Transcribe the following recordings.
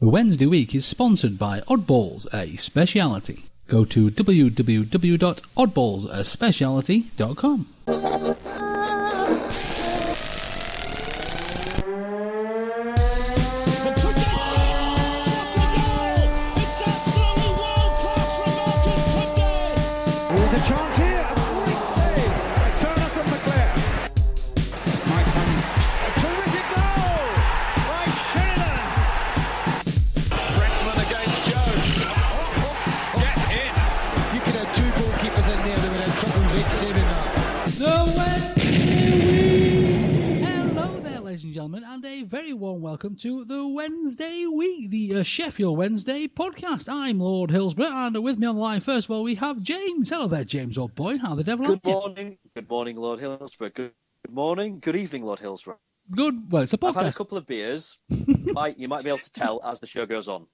The Wednesday week is sponsored by Oddballs, a speciality. Go to www.oddballsaspeciality.com. And a very warm welcome to the Wednesday week, the Sheffield Wednesday podcast. I'm Lord Hillsborough, and with me on the line, first of all, we have James. Hello there, James, old boy. How the devil are you? Good morning, Lord Hillsborough. Good morning, good evening, Lord Hillsborough. Good. Well, it's a podcast. I've had a couple of beers. You might be able to tell as the show goes on.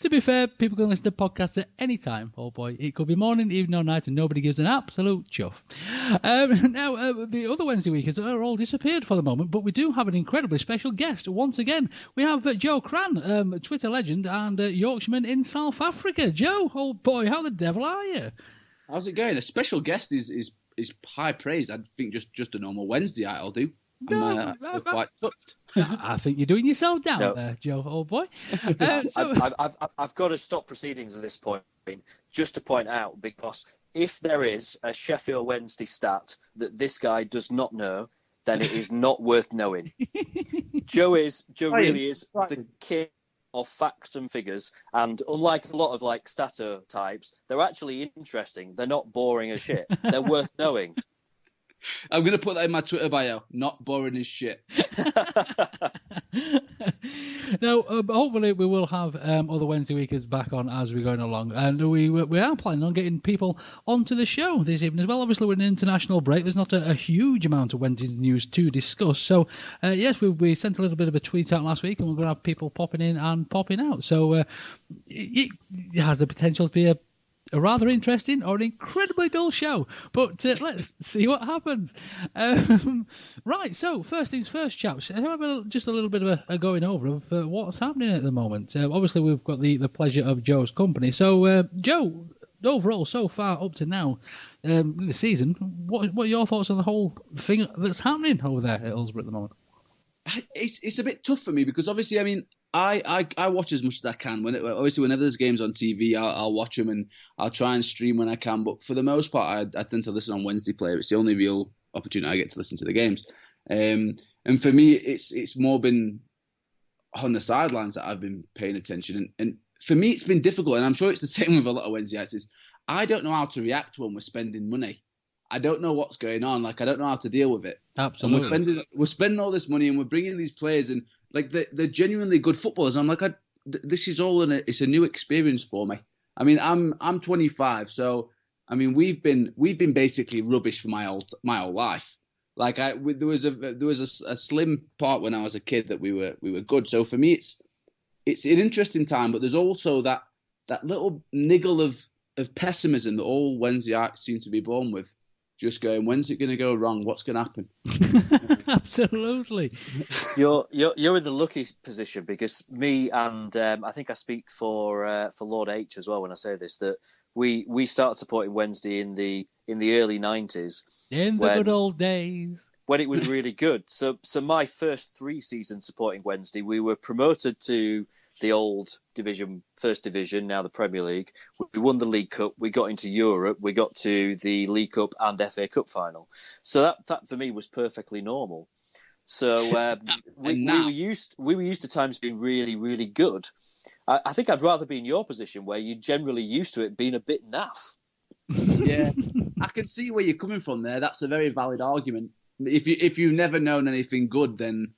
To be fair, people can listen to podcasts at any time, old boy. It could be morning, evening, or night, and nobody gives an absolute chuff. Now, the other Wednesday weekends are all disappeared for the moment, but we do have an incredibly special guest. Once again, we have Joe Cran, Twitter legend and Yorkshireman in South Africa. Joe, old boy, how the devil are you? How's it going? A special guest is high praise. I think just a normal Wednesday I'll do. I'm quite touched. I think you're doing yourself down there, Joe, old boy. I've got to stop proceedings at this point, just to point out, because if there is a Sheffield Wednesday stat that this guy does not know, then it is not worth knowing. Joe really is the king of facts and figures, and unlike a lot of stato types, they're actually interesting. They're not boring as shit. They're worth knowing. I'm going to put that in my Twitter bio. Not boring as shit. Now, hopefully we will have other Wednesday weekers back on as we're going along. And we are planning on getting people onto the show this evening as well. Obviously, we're in an international break. There's not a huge amount of Wednesday news to discuss. So, yes, we sent a little bit of a tweet out last week, and we're going to have people popping in and popping out. So it has the potential to be a rather interesting or an incredibly dull show, but let's see what happens. Right, so first things first, chaps. Have just a little bit of a going over of what's happening at the moment. Obviously, we've got the pleasure of Joe's company. So, Joe, overall, so far up to now, this season, what are your thoughts on the whole thing that's happening over there at Hillsborough at the moment? It's a bit tough for me because obviously, I mean, I watch as much as I can. Obviously, whenever there's games on TV, I'll watch them and I'll try and stream when I can. But for the most part, I tend to listen on Wednesday Player. It's the only real opportunity I get to listen to the games. And for me, it's more been on the sidelines that I've been paying attention. And for me, it's been difficult. And I'm sure it's the same with a lot of Wednesdayites. Is I don't know how to react when we're spending money. I don't know what's going on. I don't know how to deal with it. Absolutely. And we're spending all this money and we're bringing these players and they're genuinely good footballers. I'm like, this is all it's a new experience for me. I mean, I'm 25, so I mean we've been basically rubbish for my whole life. There was a slim part when I was a kid that we were good. So for me, it's an interesting time, but there's also that little niggle of pessimism that all Wednesdayites seem to be born with. Just going, when's it going to go wrong? What's going to happen? Absolutely. You're in the lucky position because me and I think I speak for Lord H as well when I say this, that we started supporting Wednesday in the early 90s. In the good old days. When it was really good. So my first 3 seasons supporting Wednesday, we were promoted to the old division, first division, now the Premier League. We won the League Cup. We got into Europe. We got to the League Cup and FA Cup final. So that for me was perfectly normal. So we were used to times being really, really good. I think I'd rather be in your position where you're generally used to it being a bit naff. Yeah, I can see where you're coming from there. That's a very valid argument. If you've never known anything good, then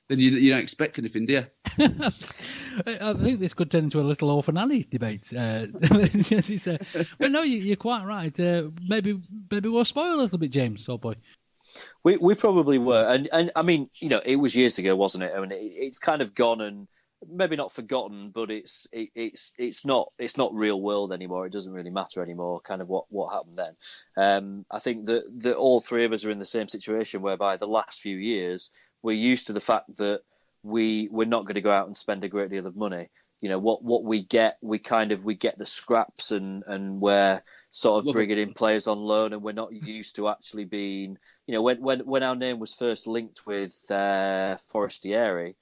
you don't expect anything, do you? I think this could turn into a little orphan Annie debate. But no, you're quite right. Maybe we'll spoil a little bit, James, old boy. We probably were, and I mean, it was years ago, wasn't it? I mean, it's kind of gone and maybe not forgotten, but it's not real world anymore. It doesn't really matter anymore. Kind of what happened then. I think that all 3 of us are in the same situation, whereby the last few years we're used to the fact that we're not going to go out and spend a great deal of money. You know, what we get, we get the scraps, and we're sort of bringing in players on loan, and we're not used to actually being, you know, when our name was first linked with Forestieri,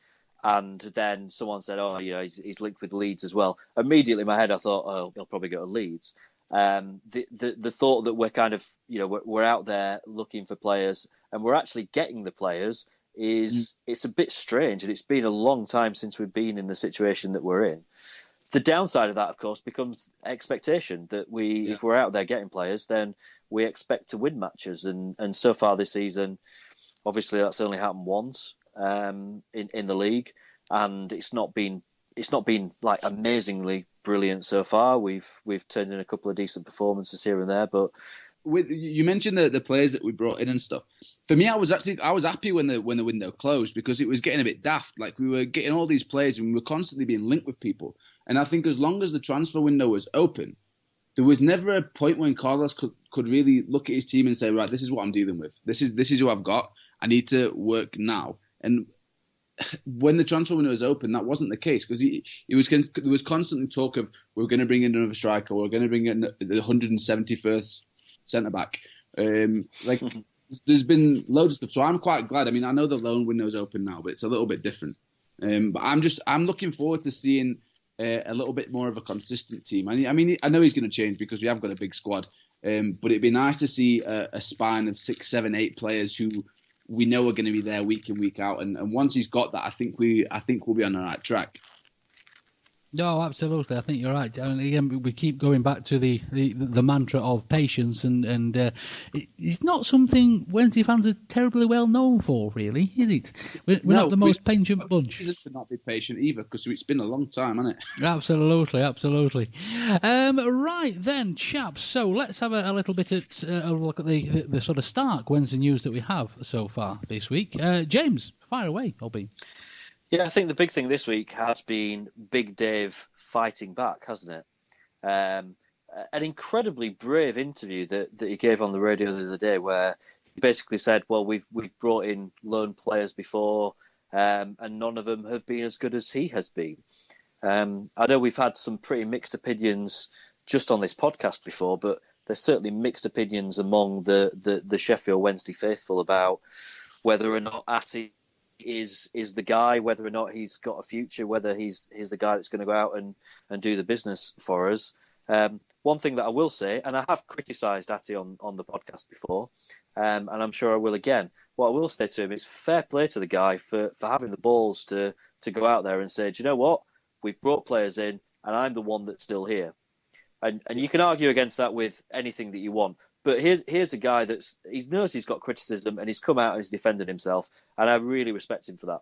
and then someone said, oh, you know, he's linked with Leeds as well. Immediately in my head I thought, oh, he'll probably go to Leeds. The thought that we're kind of, you know, we're out there looking for players and we're actually getting the players is it's a bit strange, and it's been a long time since we've been in the situation that we're in. The downside of that, of course, becomes expectation that if we're out there getting players, then we expect to win matches, and so far this season, obviously that's only happened once in the league, and it's not been like amazingly brilliant so far. We've turned in a couple of decent performances here and there, but you mentioned the players that we brought in and stuff. For me, I was happy when the window closed, because it was getting a bit daft. Like, we were getting all these players and we were constantly being linked with people. And I think as long as the transfer window was open, there was never a point when Carlos could really look at his team and say, right, this is what I'm dealing with. This is who I've got. I need to work now. And when the transfer window was open, that wasn't the case, because there was constantly talk of, we're going to bring in another striker, we're going to bring in the 171st centre back. There's been loads of stuff, so I'm quite glad. I mean, I know the loan window's open now, but it's a little bit different. But I'm looking forward to seeing a little bit more of a consistent team. I mean, I know he's going to change because we have got a big squad, but it'd be nice to see a spine of 6, 7, 8 players who we know are going to be there week in, week out. And once he's got that, I think we'll be on the right track. No, absolutely. I think you're right. And again, we keep going back to the mantra of patience, and it's not something Wednesday fans are terribly well known for, really, is it? We're not the most patient bunch. It to not be patient either, because it's been a long time, hasn't it? Absolutely. Right then, chaps. So let's have a little bit of a look at the sort of stark Wednesday news that we have so far this week. James, fire away, Albie. Yeah, I think the big thing this week has been Big Dave fighting back, hasn't it? An incredibly brave interview that he gave on the radio the other day, where he basically said, well, we've brought in loan players before, and none of them have been as good as he has been. I know we've had some pretty mixed opinions just on this podcast before, but there's certainly mixed opinions among the Sheffield Wednesday faithful about whether or not Atty is the guy, whether or not he's got a future, whether he's the guy that's going to go out and do the business for us. One thing that I will say, and I have criticised Atty on the podcast before, and I'm sure I will again, what I will say to him is fair play to the guy for having the balls to go out there and say, do you know what, we've brought players in and I'm the one that's still here. And you can argue against that with anything that you want. But here's a guy he knows he's got criticism, and he's come out and he's defended himself, and I really respect him for that.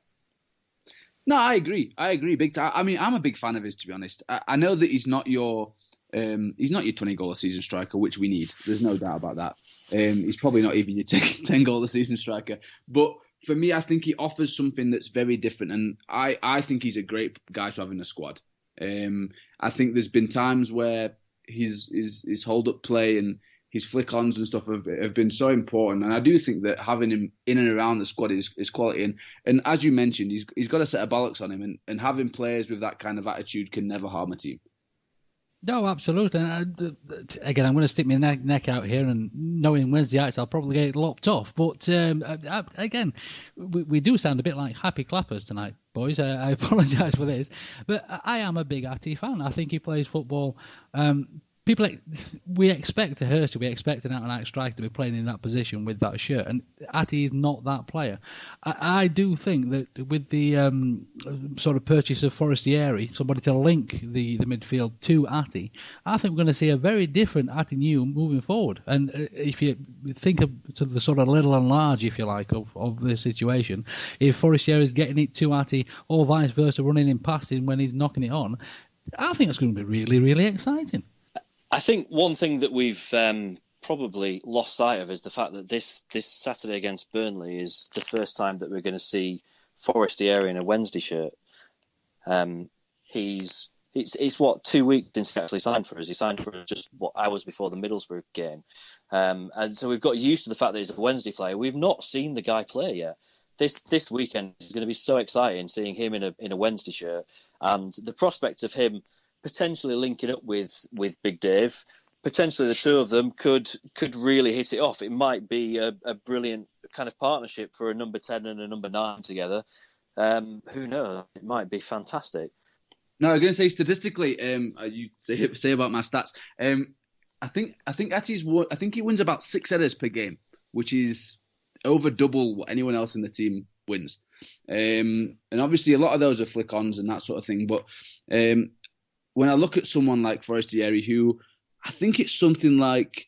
No, I agree big time. I mean, I'm a big fan of his, to be honest. I know that he's not your 20-goal a season striker, which we need. There's no doubt about that. He's probably not even your 10-goal a season striker. But for me, I think he offers something that's very different, and I think he's a great guy to have in the squad. I think there's been times where his hold-up play and his flick-ons and stuff have been so important, and I do think that having him in and around the squad is quality. And as you mentioned, he's got a set of bollocks on him, and having players with that kind of attitude can never harm a team. No, absolutely. And again, I'm going to stick my neck out here, and knowing Wednesday nights, I'll probably get lopped off. But again, we do sound a bit like happy clappers tonight, boys. I apologise for this, but I am a big Atty fan. I think he plays football. We expect a Hurst, we expect an out-and-out striker to be playing in that position with that shirt, and Atty is not that player. I do think that with the sort of purchase of Forestieri, somebody to link the midfield to Atty, I think we're going to see a very different Atty new moving forward. And if you think of the sort of little and large, if you like, of the situation, if Forestieri is getting it to Atty or vice versa, running in past him when he's knocking it on, I think it's going to be really, really exciting. I think one thing that we've probably lost sight of is the fact that this Saturday against Burnley is the first time that we're going to see Forestieri in a Wednesday shirt. It's what, 2 weeks since he actually signed for us. He signed for us just hours before the Middlesbrough game, and so we've got used to the fact that he's a Wednesday player. We've not seen the guy play yet. this weekend is going to be so exciting, seeing him in a Wednesday shirt, and the prospect of him potentially linking up with Big Dave. Potentially, the two of them could really hit it off. It might be a brilliant kind of partnership for a number 10 and a number 9 together. Who knows? It might be fantastic. No, I'm going to say statistically, you say about my stats. I think he wins about 6 headers per game, which is over double what anyone else in the team wins. And obviously, a lot of those are flick-ons and that sort of thing. But when I look at someone like Forestieri, who I think it's something like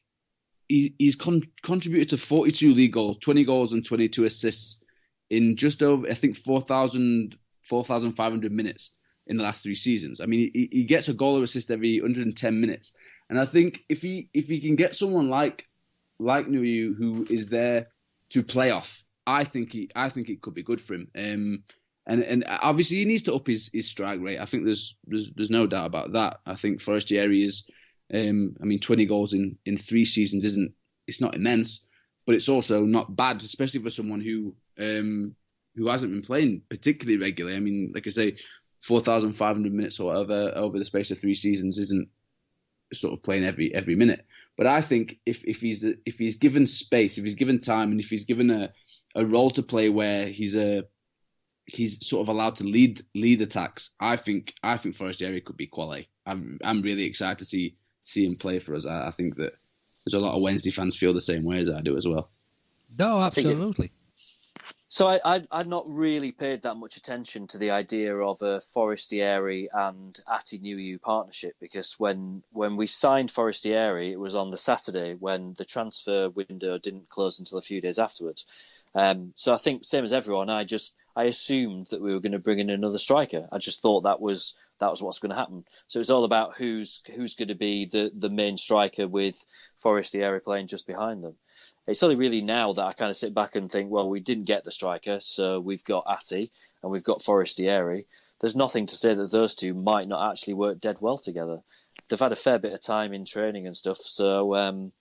he's contributed to 42 league goals, 20 goals and 22 assists in just over, I think, 4,500 minutes in the last 3 seasons. I mean, he gets a goal or assist every 110 minutes. And I think if he can get someone like Nuyu, who is there to play off, I think it could be good for him. And obviously he needs to up his strike rate. I think there's no doubt about that. I think Forestieri is, 20 goals in 3 seasons it's not immense, but it's also not bad, especially for someone who hasn't been playing particularly regularly. I mean, like I say, 4,500 minutes or whatever over the space of 3 seasons isn't sort of playing every minute. But I think if he's given space, if he's given time, and if he's given a role to play where he's sort of allowed to lead attacks, I think Forestieri could be quality. I'm really excited to see him play for us. I think that there's a lot of Wednesday fans feel the same way as I do as well. No, absolutely. So I'd not really paid that much attention to the idea of a Forestieri and Ati Nuyu partnership, because when we signed Forestieri, it was on the Saturday when the transfer window didn't close until a few days afterwards. So I think, same as everyone, I assumed that we were going to bring in another striker. I just thought that was what's going to happen. So it's all about who's going to be the main striker, with Forestieri playing just behind them. It's only really now that I kind of sit back and think, well, we didn't get the striker, so we've got Ati and we've got Forestieri. There's nothing to say that those two might not actually work dead well together. They've had a fair bit of time in training and stuff, so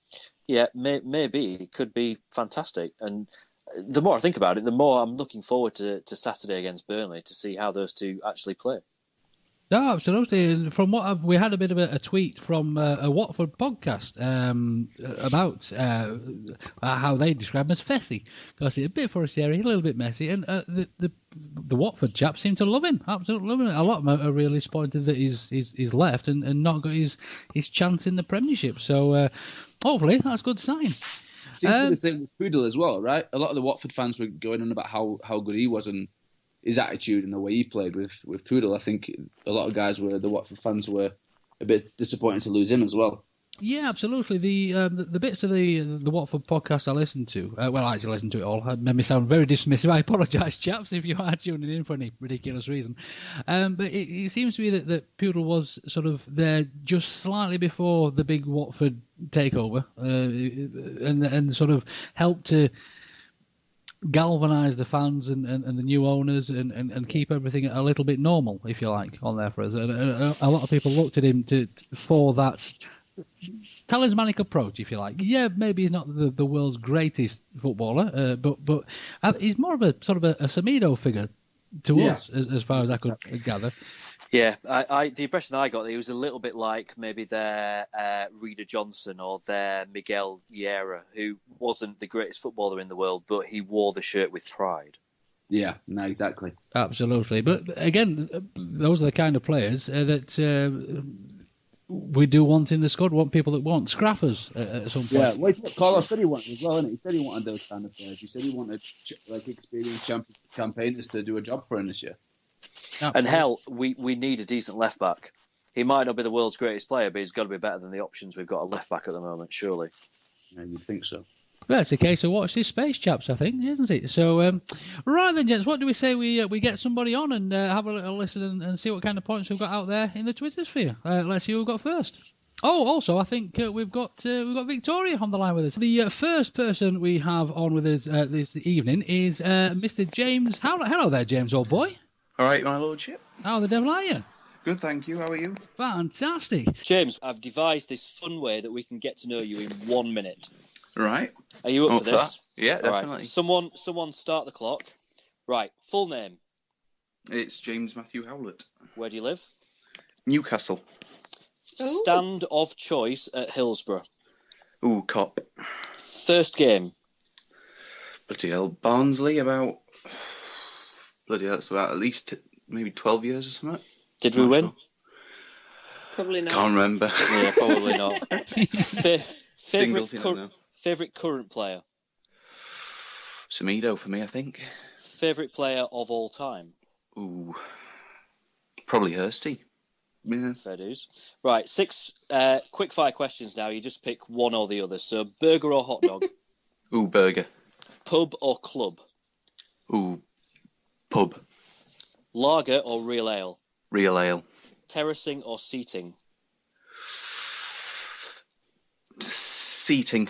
maybe it could be fantastic. And the more I think about it, the more I'm looking forward to Saturday against Burnley to see how those two actually play. No, absolutely. From what we had a bit of a tweet from a Watford podcast about how they describe him as Fessy. Because he's a bit Forestieri, a little bit messy, and the Watford chaps seem to love him. Absolutely love him. A lot of them are really disappointed that he's left and not got his chance in the Premiership. So hopefully that's a good sign. Seems to be the same with Poodle as well, right? A lot of the Watford fans were going on about how good he was and his attitude and the way he played with Poodle. I think a lot of the Watford fans were a bit disappointed to lose him as well. Yeah, absolutely. The bits of the Watford podcast I listened to, I actually listened to it all. It made me sound very dismissive. I apologise, chaps, if you are tuning in for any ridiculous reason. But it seems to be that Poodle was sort of there just slightly before the big Watford takeover, and sort of helped to galvanise the fans and the new owners and keep everything a little bit normal, if you like, on there for us. And a lot of people looked at him for that talismanic approach, if you like. Yeah, maybe he's not the world's greatest footballer, but he's more of a sort of a Semedo figure to us, as far as I could gather. Yeah, I the impression I got that he was a little bit like maybe their Reader Johnson or their Miguel Vieira, who wasn't the greatest footballer in the world, but he wore the shirt with pride. Yeah, no, exactly. Absolutely. But again, those are the kind of players that we do want in the squad. Want people that want scrappers at some point. Yeah, well, it's what Carlos said he wanted as well, isn't it? He said he wanted those kind of players. He said he wanted experienced campaigners to do a job for him this year. Absolutely. And hell, we need a decent left back. He might not be the world's greatest player, but he's got to be better than the options we've got at left back at the moment, surely. Yeah, you'd think so. Well, it's a case of watch this space, chaps, I think, isn't it? So, right then, gents, what do we say we get somebody on and have a little listen and see what kind of points we've got out there in the Twitter sphere? Let's see who we've got first. Oh, also, I think we've got Victoria on the line with us. The first person we have on with us this evening is Mr. James. Hello there, James, old boy. All right, my lordship. How the devil are you? Good, thank you. How are you? Fantastic. James, I've devised this fun way that we can get to know you in 1 minute. Right. Are you up for this? Yeah, definitely. All right. Someone start the clock. Right, full name. It's James Matthew Howlett. Where do you live? Newcastle. Stand of choice at Hillsborough. Ooh, Cop. First game. Bloody hell. Barnsley, about... Bloody hell, it's about at least maybe 12 years or something. Did we win? Sure. Probably not. Can't remember. Yeah, probably not. Favourite current player? Semedo for me, I think. Favourite player of all time? Ooh. Probably Hursty. Yeah. Fair dues. Right, 6 quick fire questions now. You just pick one or the other. So, burger or hot dog? Ooh, burger. Pub or club? Ooh, pub. Lager or real ale? Real ale. Terracing or seating? Seating.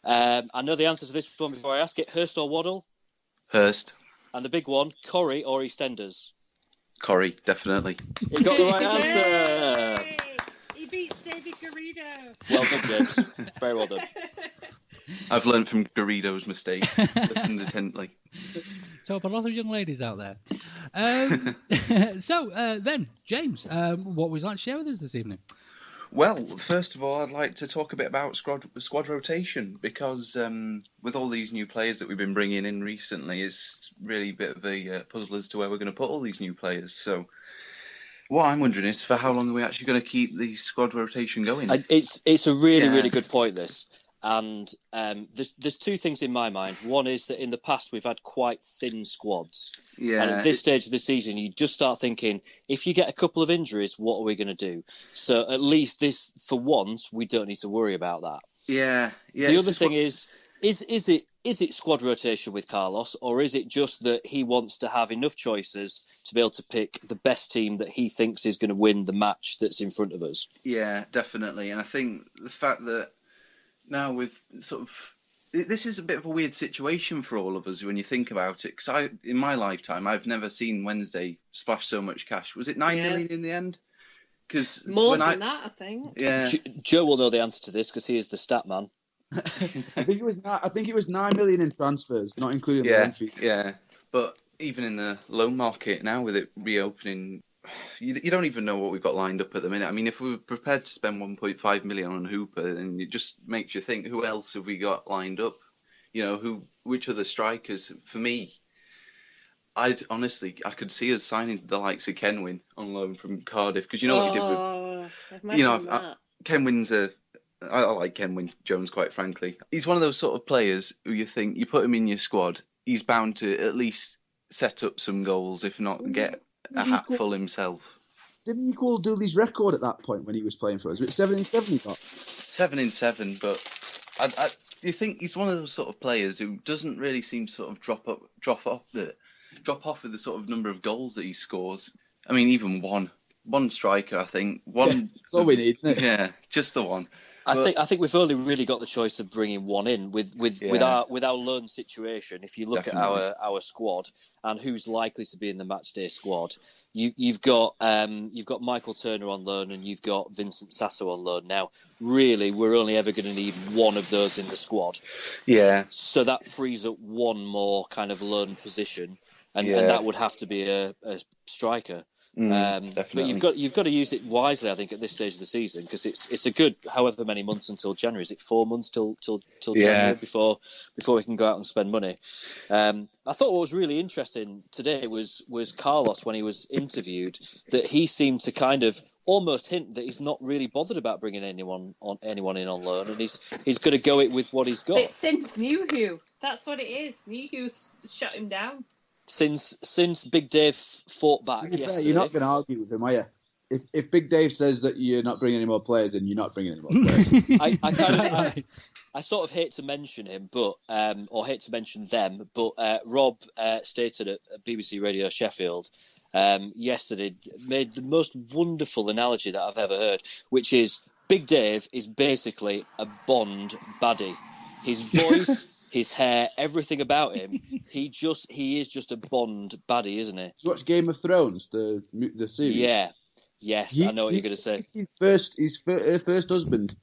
I know the answer to this one before I ask it. Hurst or Waddle? Hurst. And the big one, Corrie or EastEnders? Corrie, definitely. You got the right answer. Yay! He beats David Garrido. Well done, James. Very well done. I've learned from Garrido's mistakes. Listened intently. So, a lot of young ladies out there. Then, James, what would you like to share with us this evening? Well, first of all, I'd like to talk a bit about squad rotation because with all these new players that we've been bringing in recently, it's really a bit of a puzzle as to where we're going to put all these new players. So what I'm wondering is for how long are we actually going to keep the squad rotation going? It's a really good point, this. And there's two things in my mind. One is that in the past we've had quite thin squads. Yeah. And at this stage of the season, you just start thinking, if you get a couple of injuries, what are we going to do? So at least this, for once, we don't need to worry about that. Yeah. The other thing is it squad rotation with Carlos, or is it just that he wants to have enough choices to be able to pick the best team that he thinks is going to win the match that's in front of us? Yeah, definitely. And I think the fact that now with sort of... This is a bit of a weird situation for all of us when you think about it, because in my lifetime, I've never seen Wednesday splash so much cash. Was it 9 million in the end? More than that, I think. Yeah. Joe will know the answer to this because he is the stat man. I think it was 9 million in transfers, not including the loan fees. Yeah. But even in the loan market now, with it reopening, you don't even know what we've got lined up at the minute. I mean, if we were prepared to spend 1.5 million on Hooper, then it just makes you think, who else have we got lined up? You know, which other strikers? For me, I could see us signing the likes of Kenwyn on loan from Cardiff, because you know what he did with, Kenwyn's I like Kenwyn Jones, quite frankly. He's one of those sort of players who you think, you put him in your squad, he's bound to at least set up some goals, if not get a hatful himself. Didn't he equal Dooley's record at that point when he was playing for us? Was it 7 in 7 he got? 7 in 7, but do you think he's one of those sort of players who doesn't really seem to sort of drop off with the sort of number of goals that he scores? I mean, even one striker, I think. That's all we need, isn't it? Yeah, just the one. I think we've only really got the choice of bringing one in with our loan situation. If you look Definitely. at our squad and who's likely to be in the matchday squad, you've got Michael Turner on loan and you've got Vincent Sasso on loan. Now, really, we're only ever going to need one of those in the squad. Yeah. So that frees up one more kind of loan position, and that would have to be a striker. But you've got to use it wisely, I think, at this stage of the season, because it's a good however many months until January. Is it 4 months till January before we can go out and spend money? I thought what was really interesting today was Carlos, when he was interviewed, that he seemed to kind of almost hint that he's not really bothered about bringing anyone in on loan, and he's going to go it with what he's got. It's since Newhugh. That's what it is. Newhugh's shut him down. Since Big Dave fought back yesterday. You're not going to argue with him, are you? If Big Dave says that you're not bringing any more players, then you're not bringing any more players. I sort of hate to mention him, but or hate to mention them, but Rob stated at BBC Radio Sheffield yesterday, made the most wonderful analogy that I've ever heard, which is Big Dave is basically a Bond baddie. His voice, his hair, everything about him, he is just a Bond baddie, isn't he? So watch Game of Thrones, the series? Yeah. Yes, I know what you're going to say. He's her first husband.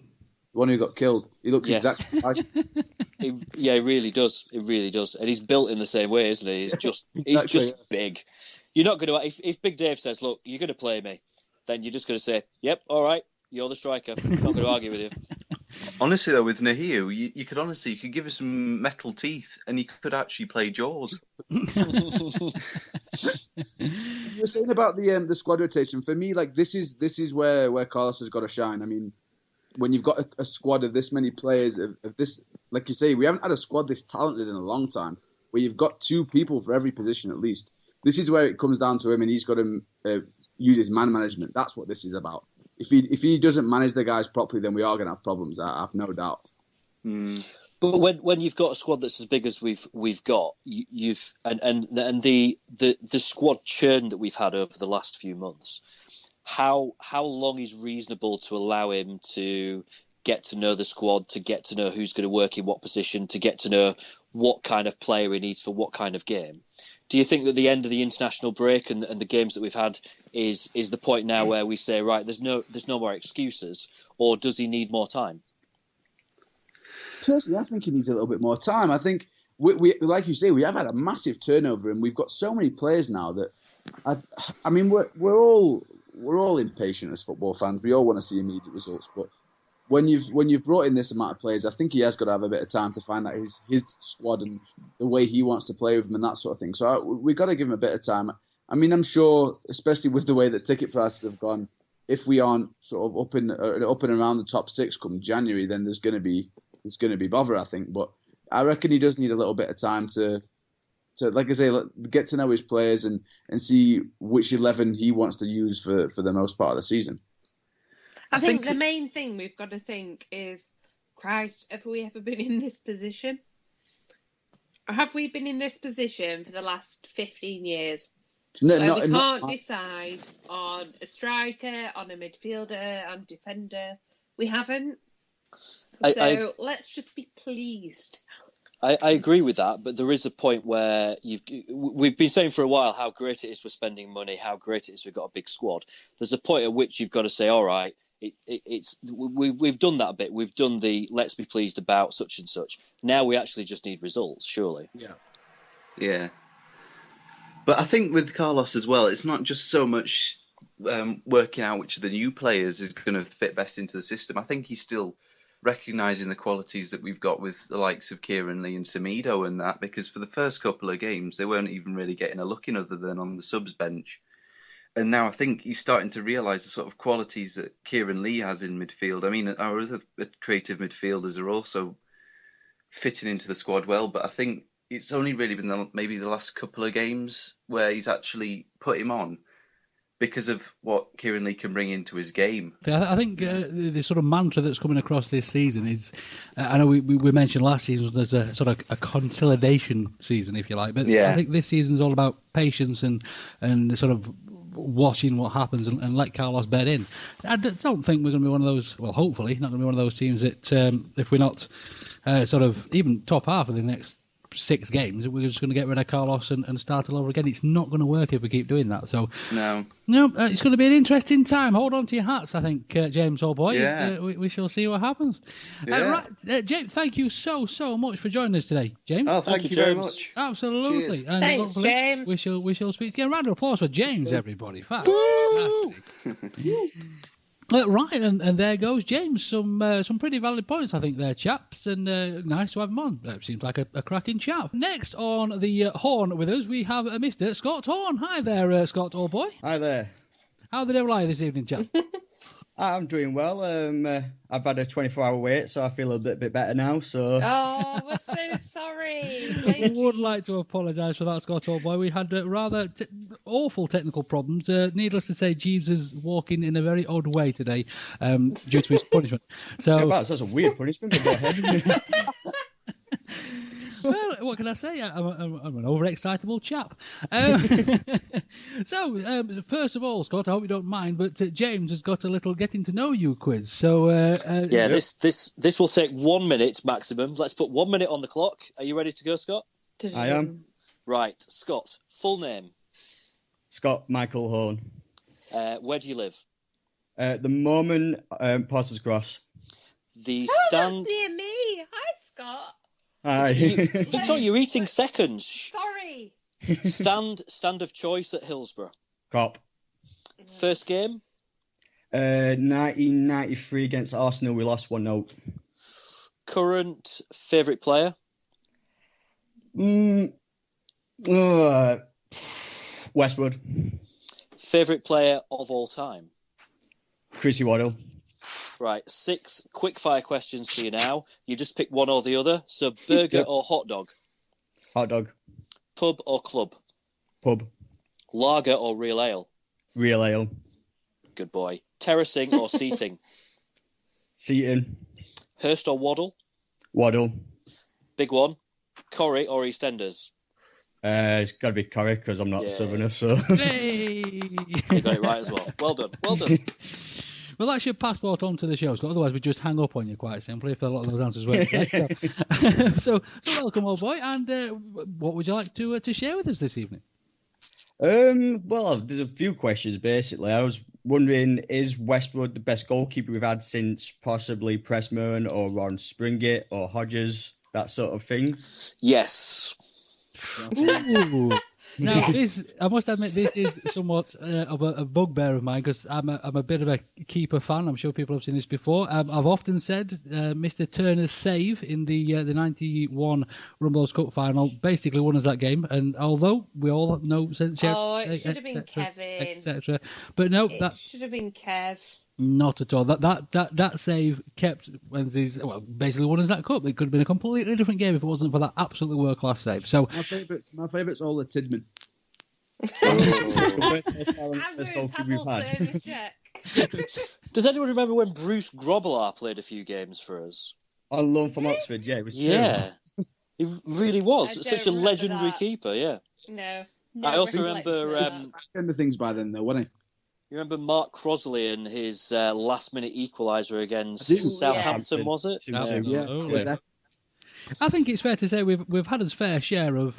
the one who got killed. He looks Yes. exactly like It really does. It really does. And he's built in the same way, isn't he? He's just Exactly, big. You're not going to if Big Dave says, "Look, you're going to play me," then you're just going to say, "Yep, all right, you're the striker." I'm not going to argue with you. Honestly, though, with Nahiu, you could give us some metal teeth, and he could actually play Jaws. You were saying about the squad rotation. For me, like this is where Carlos has got to shine. I mean, when you've got a squad of this many players of this, like you say, we haven't had a squad this talented in a long time. Where you've got 2 people for every position at least. This is where it comes down to him, and he's got to use his man management. That's what this is about. If he doesn't manage the guys properly, then we are going to have problems. I have no doubt. But when you've got a squad that's as big as we've got, you've and the squad churn that we've had over the last few months, how long is reasonable to allow him to get to know the squad, to get to know who's going to work in what position, to get to know what kind of player he needs for what kind of game? Do you think that the end of the international break and the games that we've had is the point now where we say, right, there's no more excuses, or does he need more time? Personally, I think he needs a little bit more time. I think we like you say, we have had a massive turnover, and we've got so many players now that I mean we're all impatient as football fans. We all want to see immediate results, but when you've brought in this amount of players, I think he has got to have a bit of time to find out his squad and the way he wants to play with them and that sort of thing. So we've got to give him a bit of time. I mean, I'm sure, especially with the way that ticket prices have gone, if we aren't sort of up and around the top 6 come January, then there's going to be bother, I think. But I reckon he does need a little bit of time to like I say, get to know his players and see which 11 he wants to use for the most part of the season. I think the main thing we've got to think is, Christ, have we ever been in this position? Or have we been in this position for the last 15 years? We can't decide on a striker, on a midfielder, on defender. We haven't. So let's just be pleased. I agree with that, but there is a point where we've been saying for a while how great it is we're spending money, how great it is we've got a big squad. There's a point at which you've got to say, all right, we've done that bit. We've done the let's be pleased about such and such. Now we actually just need results, surely. Yeah. But I think with Carlos as well, it's not just so much working out which of the new players is going to fit best into the system. I think he's still recognising the qualities that we've got with the likes of Kieran Lee and Semedo and that, because for the first couple of games, they weren't even really getting a look in other than on the subs bench. And now I think he's starting to realise the sort of qualities that Kieran Lee has in midfield. I mean, our other creative midfielders are also fitting into the squad well, but I think it's only really been maybe the last couple of games where he's actually put him on because of what Kieran Lee can bring into his game. I think the sort of mantra that's coming across this season is, I know we mentioned last season there's a sort of a consolidation season, if you like, but I think this season's all about patience and sort of watching what happens and let Carlos bed in. I don't think we're going to be one of those, well, hopefully not going to be one of those teams that if we're not sort of even top half of the next 6 games, we're just going to get rid of Carlos and start all over again. It's not going to work if we keep doing that. So no, it's going to be an interesting time. Hold on to your hats, I think, James, old boy. Yeah. We shall see what happens. Yeah. James, thank you so much for joining us today, James. Oh, thank you very much. Absolutely. Cheers. And Thanks, James. We shall speak again. Round of applause for James, everybody. Fantastic. Right, and there goes James. Some pretty valid points, I think, there, chaps, and nice to have him on. Seems like a cracking chap. Next on the horn with us, we have Mr. Scott Horn. Hi there, Scott, old boy. Hi there. How the devil are you this evening, chap? I'm doing well. I've had a 24-hour wait, so I feel a bit better now. So. Oh, we're so sorry. I would like to apologise for that, Scott, old boy. We had rather awful technical problems. Needless to say, Jeeves is walking in a very odd way today due to his punishment. So yeah, that's a weird punishment, but go ahead. Well, what can I say? I'm an overexcitable chap. So, first of all, Scott, I hope you don't mind, but James has got a little getting to know you quiz. So, this will take 1 minute maximum. Let's put 1 minute on the clock. Are you ready to go, Scott? I am. Right, Scott. Full name. Scott Michael Horn. Where do you live? At the moment, Potter's Cross. The Oh, stand. that's near me. Hi, Scott. Aye. Victoria, you're eating seconds. Sorry. Stand of choice at Hillsborough. Cop. First game. 1993 against Arsenal, we lost 1-0. Current favourite player. Westwood. Favourite player of all time. Chrissy Waddle. Right, 6 quick-fire questions for you now. You just pick one or the other. So, burger Yep. or hot dog? Hot dog. Pub or club? Pub. Lager or real ale? Real ale. Good boy. Terracing or seating? Seaton. Hurst or Waddle? Waddle. Big one. Corrie or EastEnders? It's got to be Corrie because I'm not a southerner, so. Hey! You got it right as well. Well done. Well done. Well, that's your passport onto the show, Scott. Otherwise, we'd just hang up on you, quite simply, if a lot of those answers weren't correct. So welcome, old boy. And what would you like to share with us this evening? Well, there's a few questions, basically. I was wondering, is Westwood the best goalkeeper we've had since possibly Pressman or Ron Springate or Hodges, that sort of thing? Yes. Ooh. Now, I must admit, this is somewhat of a bugbear of mine because I'm a bit of a keeper fan. I'm sure people have seen this before. I've often said Mr. Turner's save in the 91 Rumbelows Cup final basically won us that game. And although we all know, It should have been Kevin. etc. But no, It should have been Kev. Not at all. That save kept Wednesday's. Well, basically won us that cup. It could have been a completely different game if it wasn't for that absolutely world class save. So My favourite's Ola Tidman. Best goalkeeper we've had. Does anyone remember when Bruce Grobbelaar played a few games for us? On loan from Oxford, yeah, it was Yeah, he really was. Such a remember legendary that. keeper, yeah. No. I also recollection remember, of that. End the things by then, though, wasn't he? You remember Mark Crosley and his last-minute equaliser against I do. Southampton, was it? 2-2. Yeah. Absolutely. Was I think it's fair to say we've had its fair share of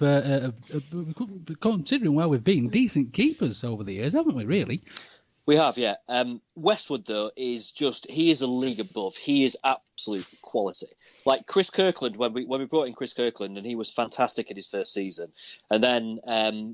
considering where we've been, decent keepers over the years, haven't we? Really. We have, yeah. Westwood, though, he is a league above. He is absolute quality. Like Chris Kirkland, when we brought in Chris Kirkland, and he was fantastic in his first season. And then,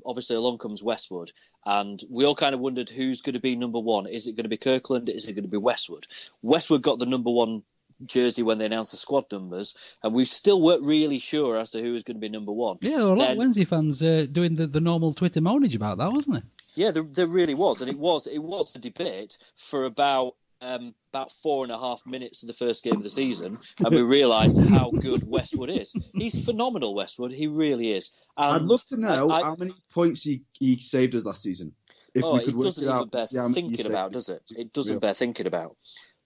obviously, along comes Westwood. And we all kind of wondered who's going to be number one. Is it going to be Kirkland? Is it going to be Westwood? Westwood got the number one jersey when they announced the squad numbers, and we still weren't really sure as to who was going to be number one. Yeah, there were a lot of Wednesday fans doing the normal Twitter moanage about that, wasn't there? Yeah, there really was, and it was a debate for about 4.5 minutes of the first game of the season, and we realised how good Westwood is. He's phenomenal, Westwood. He really is. And I'd love to know how many points he saved us last season. If we could it work doesn't it out, even bear see how many he thinking saved. about, does it? It doesn't Yeah. bear thinking about.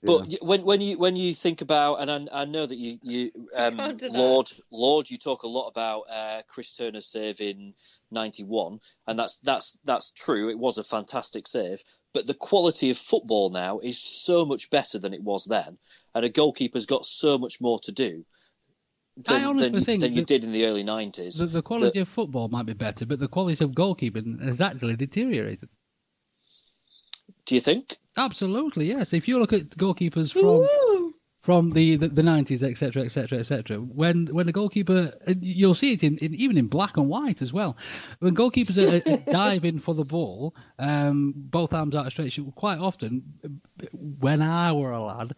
Yeah. But when you think about, and I know that you Can't do that. Lord, you talk a lot about Chris Turner's save in '91, and that's true. It was a fantastic save, but the quality of football now is so much better than it was then, and a goalkeeper's got so much more to do I honestly think than you did in the early '90s. The quality of football might be better, but the quality of goalkeeping has actually deteriorated. Do you think? Absolutely, yes. If you look at goalkeepers from the 90s, etc., etc., etc., when the goalkeeper, you'll see it even in black and white as well. When goalkeepers are diving for the ball, both arms outstretched, quite often, when I were a lad,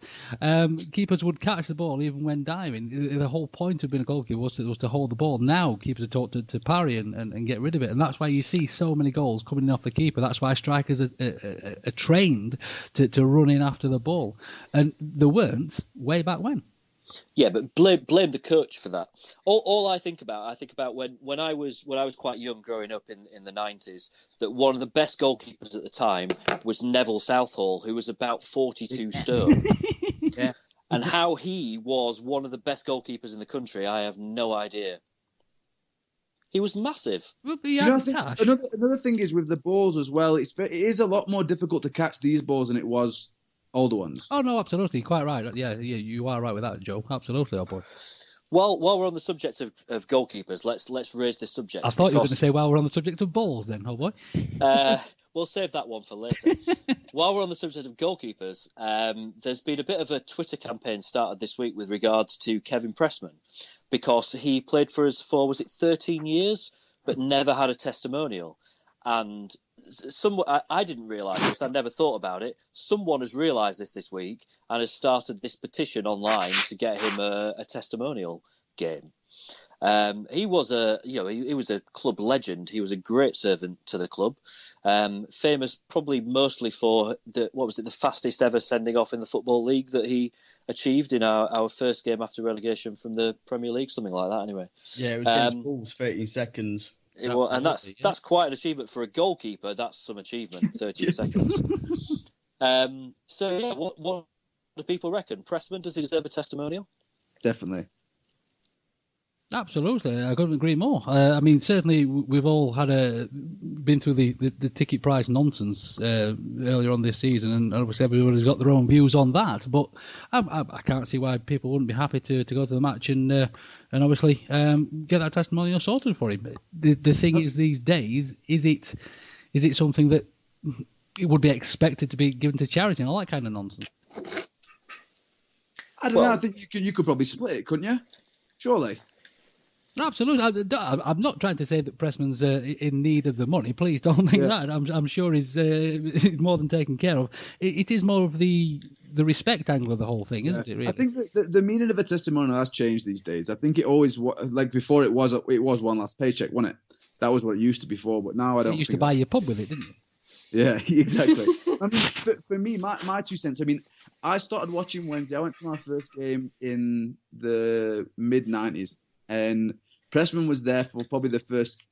keepers would catch the ball even when diving. The whole point of being a goalkeeper was to hold the ball. Now keepers are taught to parry and get rid of it, and that's why you see so many goals coming in off the keeper. That's why strikers are trained to run in after the ball, and there weren't way back when. Yeah, but blame the coach for that. All I think about when I was quite young, growing up in the 90s, that one of the best goalkeepers at the time was Neville Southall, who was about 42 stone. Yeah. And how he was one of the best goalkeepers in the country, I have no idea. He was massive. Well, Do you know, I think another thing is with the balls as well. It is a lot more difficult to catch these balls than it was older ones. Oh no, absolutely, quite right. Yeah, you are right with that, Joe. Absolutely, oh boy. While we're on the subject of goalkeepers, let's raise this subject. I thought you were going to say while we're on the subject of balls, then, oh boy. we'll save that one for later. While we're on the subject of goalkeepers, there's been a bit of a Twitter campaign started this week with regards to Kevin Pressman, because he played for us for, was it 13 years, but never had a testimonial. And I didn't realise this. I'd never thought about it. Someone has realised this week and has started this petition online to get him a testimonial game. He was he was a club legend. He was a great servant to the club, famous probably mostly for the fastest ever sending off in the Football League that he achieved in our first game after relegation from the Premier League, something like that. Anyway, yeah, it was against Wolves, 13 seconds. And that's quite an achievement for a goalkeeper. That's some achievement, 13 seconds. So yeah, what do people reckon? Pressman, does he deserve a testimonial? Definitely. Absolutely, I couldn't agree more. I mean, certainly we've all been through the ticket price nonsense earlier on this season, and obviously everybody's got their own views on that. But I can't see why people wouldn't be happy to go to the match and obviously get that testimonial sorted for him. The thing is, these days, is it something that it would be expected to be given to charity and all that kind of nonsense? I don't know. I think you could probably split it, couldn't you? Surely. Absolutely. I'm not trying to say that Pressman's in need of the money. Please don't think that. I'm sure he's more than taken care of. It is more of the respect angle of the whole thing, isn't it? Really? I think that the meaning of a testimonial has changed these days. I think it always, like before, it was one last paycheck, wasn't it? That was what it used to be before, but now I don't. You used to buy your pub with it, didn't you? Yeah, exactly. I mean, for me, my 2 cents. I mean, I started watching Wednesday. I went to my first game in the mid-90s, and Pressman was there for probably the first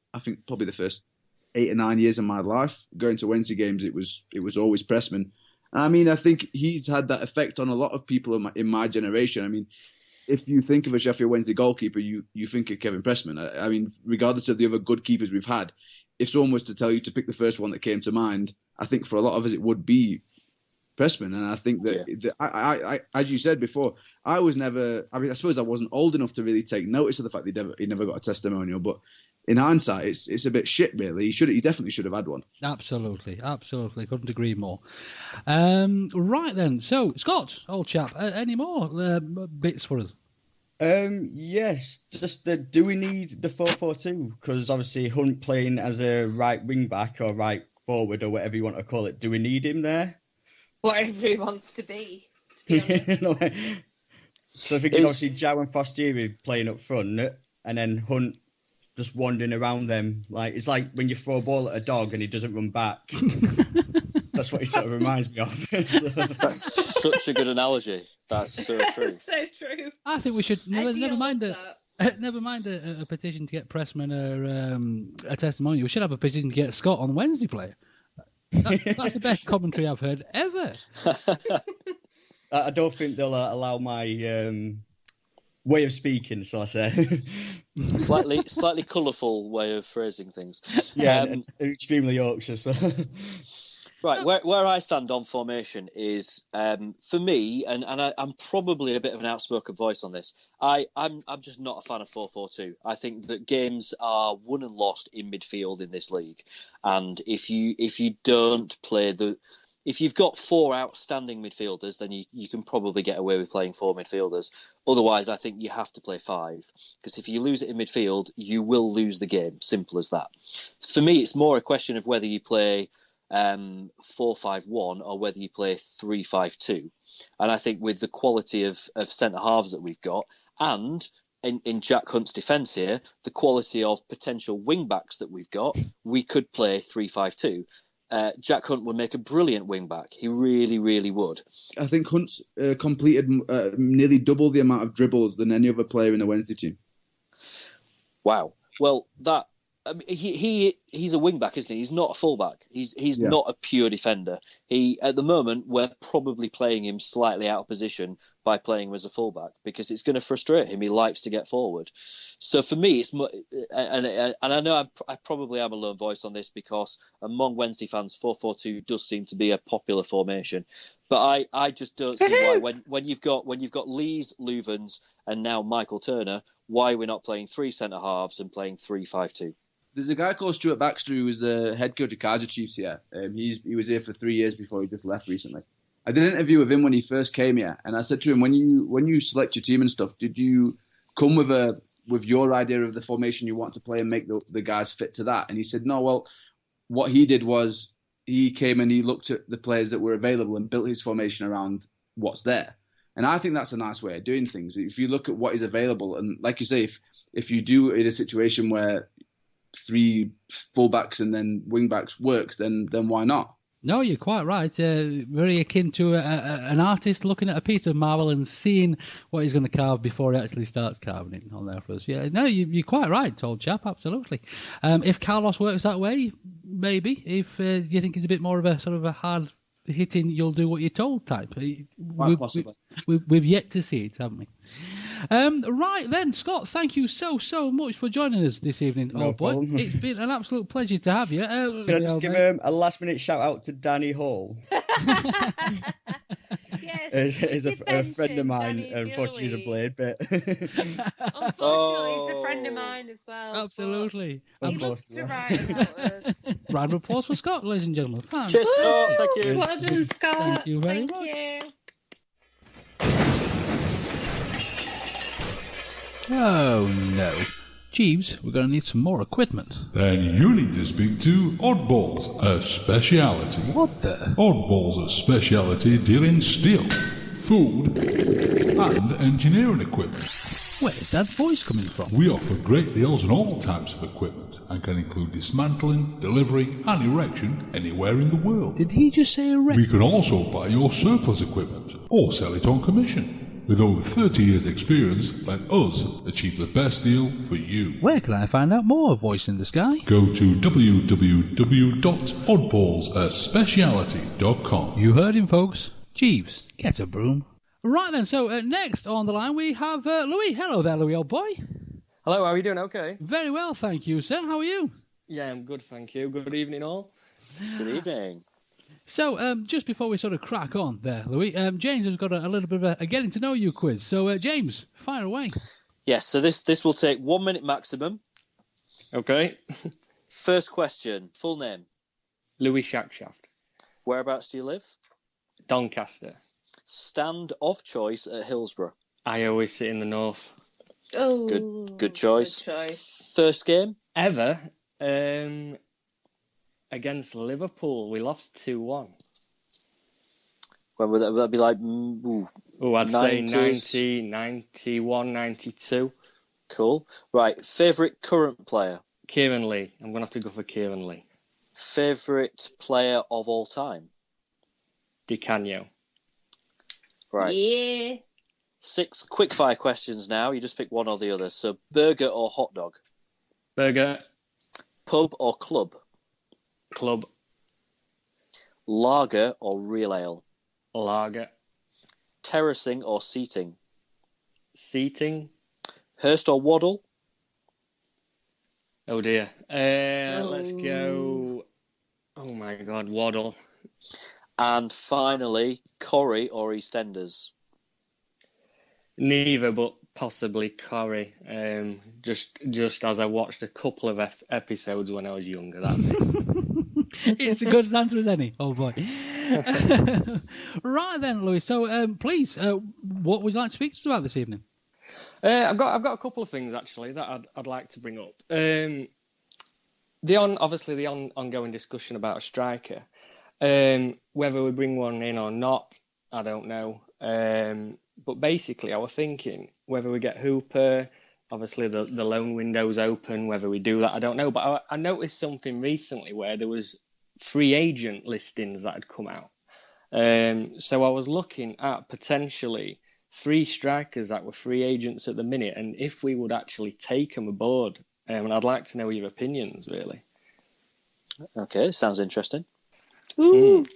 8 or 9 years of my life. Going to Wednesday games, it was always Pressman. And I mean, I think he's had that effect on a lot of people in my generation. I mean, if you think of a Sheffield Wednesday goalkeeper, you think of Kevin Pressman. I mean, regardless of the other good keepers we've had, if someone was to tell you to pick the first one that came to mind, I think for a lot of us it would be Pressman. And I think that I as you said before, I suppose I wasn't old enough to really take notice of the fact that he never got a testimonial. But in hindsight, it's a bit shit, really. He definitely should have had one. Absolutely. Couldn't agree more. Right then. So, Scott, old chap, any more bits for us? Yes, just do we need the 4-4-2? Because obviously Hunt playing as a right wing back or right forward or whatever you want to call it. Do we need him there? Whatever he wants to be honest. So if we can obviously Joe and Fostieri playing up front and then Hunt just wandering around them. It's like when you throw a ball at a dog and he doesn't run back. That's what he sort of reminds me of. That's such a good analogy. That's so true. That's so true. I think we should never mind a petition to get Pressman a testimonial. We should have a petition to get Scott on Wednesday play. That's the best commentary I've heard ever. I don't think they'll allow my way of speaking, shall I say. Slightly colourful way of phrasing things. Yeah, it's extremely Yorkshire. So. Right, where I stand on formation is, for me, and I'm probably a bit of an outspoken voice on this, I'm just not a fan of 4-4-2. I think that games are won and lost in midfield in this league. And if you don't play if you've got 4 outstanding midfielders, then you can probably get away with playing 4 midfielders. Otherwise, I think you have to play 5. Because if you lose it in midfield, you will lose the game. Simple as that. For me, it's more a question of whether you play 4-5-1 or whether you play 3-5-2. And I think with the quality of centre halves that we've got, and in Jack Hunt's defence here, the quality of potential wing backs that we've got, we could play 3-5-2. Jack Hunt would make a brilliant wing back. He really, really would. I think Hunt's completed nearly double the amount of dribbles than any other player in the Wednesday team. Wow. Well, that. He's a wing back, isn't he? He's not a fullback. He's not a pure defender. At the moment we're probably playing him slightly out of position by playing him as a fullback because it's going to frustrate him. He likes to get forward. So for me, it's and I know I probably am a lone voice on this because among Wednesday fans, 4-4-2 does seem to be a popular formation. But I just don't see why when you've got Lees, Louvens, and now Michael Turner, why we're not playing 3 centre halves and playing 3-5-2. There's a guy called Stuart Baxter who was the head coach of Kaiser Chiefs here. He was here for 3 years before he just left recently. I did an interview with him when he first came here, and I said to him, when you select your team and stuff, did you come with your idea of the formation you want to play and make the guys fit to that? And he said, no, well, what he did was he came and he looked at the players that were available and built his formation around what's there. And I think that's a nice way of doing things. If you look at what is available, and like you say, if you do in a situation where 3 fullbacks and then wingbacks works, then why not? No, you're quite right. Very akin to an artist looking at a piece of marble and seeing what he's going to carve before he actually starts carving it on there for us. Yeah, no, you're quite right, old chap, absolutely. If Carlos works that way, maybe. If you think he's a bit more of a sort of a hard hitting, you'll do what you're told type. Possibly. We've yet to see it, haven't we? Right then, Scott, thank you so much for joining us this evening. No problem. It's been an absolute pleasure to have you. Can I just give a last-minute shout-out to Danny Hall? Yes, He's a friend of mine. Unfortunately, he's a blade, but... Unfortunately, he's a friend of mine as well. Absolutely. He loves to write about us. Round of applause for Scott, ladies and gentlemen. Cheers, Scott. Thank you. Well done, Scott. Thank you very much. Thank you. Oh no. Jeeves, we're going to need some more equipment. Then you need to speak to Oddballs, a speciality. What the? Oddballs, a speciality deal in steel, food, and engineering equipment. Where's that voice coming from? We offer great deals on all types of equipment and can include dismantling, delivery, and erection anywhere in the world. Did he just say erect? We can also buy your surplus equipment or sell it on commission. With over 30 years' experience, let us achieve the best deal for you. Where can I find out more, Voice in the Sky? Go to www.oddballsaspeciality.com. You heard him, folks. Jeeves, get a broom. Right then, so next on the line we have Louis. Hello there, Louis, old boy. Hello, how are you doing? Okay. Very well, thank you, sir. How are you? Yeah, I'm good, thank you. Good evening, all. Good evening. So, just before we sort of crack on there, Louis, James has got a little bit of a getting to know you quiz. So, James, fire away. Yes, so this will take 1 minute maximum. Okay. First question, full name. Louis Shackshaft. Whereabouts do you live? Doncaster. Stand of choice at Hillsborough. I always sit in the north. Oh, Good choice. Good choice. First game? Ever, against Liverpool, we lost 2-1. When would that be like? I'd say 90s? 90, 91, 92. Cool. Right, favourite current player? Kieran Lee. I'm going to have to go for Kieran Lee. Favourite player of all time? Di Canio. Right. Yeah. 6 quickfire questions now. You just pick one or the other. So, burger or hot dog? Burger. Pub or club? Club. Lager or real ale? Lager. Terracing or seating? Seating. Hurst or Waddle? Oh dear. Let's go. Oh my God, Waddle. And finally, Corrie or EastEnders? Neither, but possibly Corrie. Just as I watched a couple of episodes when I was younger. That's it. It's a good answer as any. Oh boy. Right then, Louis. So please, what would you like to speak to us about this evening? I've got a couple of things actually that I'd like to bring up. The ongoing discussion about a striker. Whether we bring one in or not, I don't know. But basically, I was thinking whether we get Hooper. Obviously, the loan window's open. Whether we do that, I don't know. But I noticed something recently where there was free agent listings that had come out. So I was looking at potentially 3 strikers that were free agents at the minute, and if we would actually take them aboard. And I'd like to know your opinions, really. Okay, sounds interesting. Mm.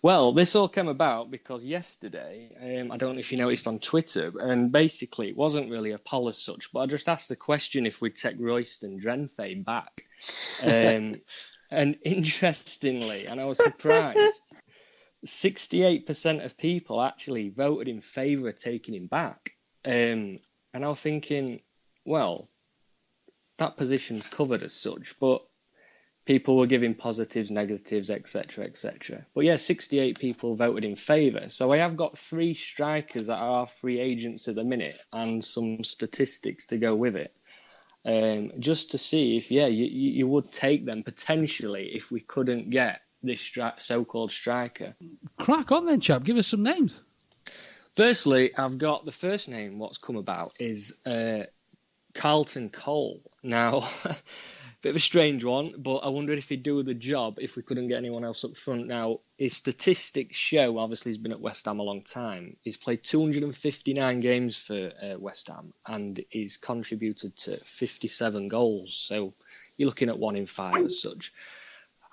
Well, this all came about because yesterday, I don't know if you noticed on Twitter, and basically it wasn't really a poll as such, but I just asked the question if we'd take Royston Drenfey back. And interestingly, and I was surprised, 68% of people actually voted in favour of taking him back. And I was thinking, well, that position's covered as such, but people were giving positives, negatives, etc., etc. But yeah, 68 people voted in favour. So I have got 3 strikers that are free agents at the minute and some statistics to go with it. Just to see if, you would take them potentially if we couldn't get this so-called striker. Crack on then, chap. Give us some names. Firstly, I've got the first name what's come about is Carlton Cole. Now, bit of a strange one, but I wondered if he'd do the job if we couldn't get anyone else up front. Now, his statistics show, obviously he's been at West Ham a long time. He's played 259 games for West Ham and he's contributed to 57 goals. So you're looking at 1 in 5 as such.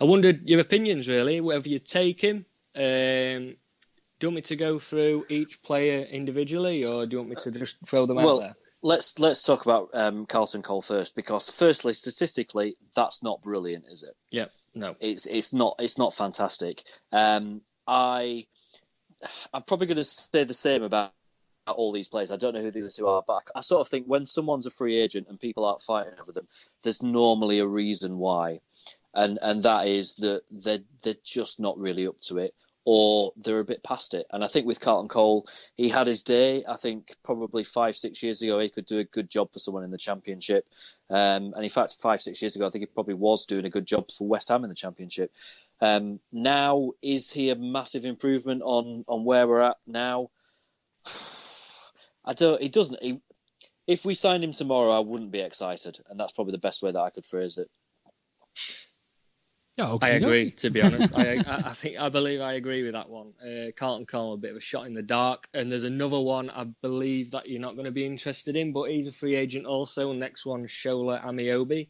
I wondered your opinions, really, whether you'd take him. Do you want me to go through each player individually, or do you want me to just throw them out there? Let's talk about Carlton Cole first, because firstly, statistically, that's not brilliant, is it? Yeah, no, it's not fantastic. I'm probably going to say the same about all these players. I don't know who the others two are, but I sort of think when someone's a free agent and people aren't fighting over them, there's normally a reason why, and that is that they're just not really up to it, or they're a bit past it. And I think with Carlton Cole, he had his day. I think probably 5-6 years ago, he could do a good job for someone in the Championship. And in fact, 5-6 years ago, I think he probably was doing a good job for West Ham in the Championship. Now, is he a massive improvement on where we're at now? If we signed him tomorrow, I wouldn't be excited. And that's probably the best way that I could phrase it. Yeah, okay, I agree, to be honest. I believe I agree with that one. Carlton Cole, a bit of a shot in the dark. And there's another one I believe that you're not going to be interested in, but he's a free agent also. Next one, Shola Amiobi.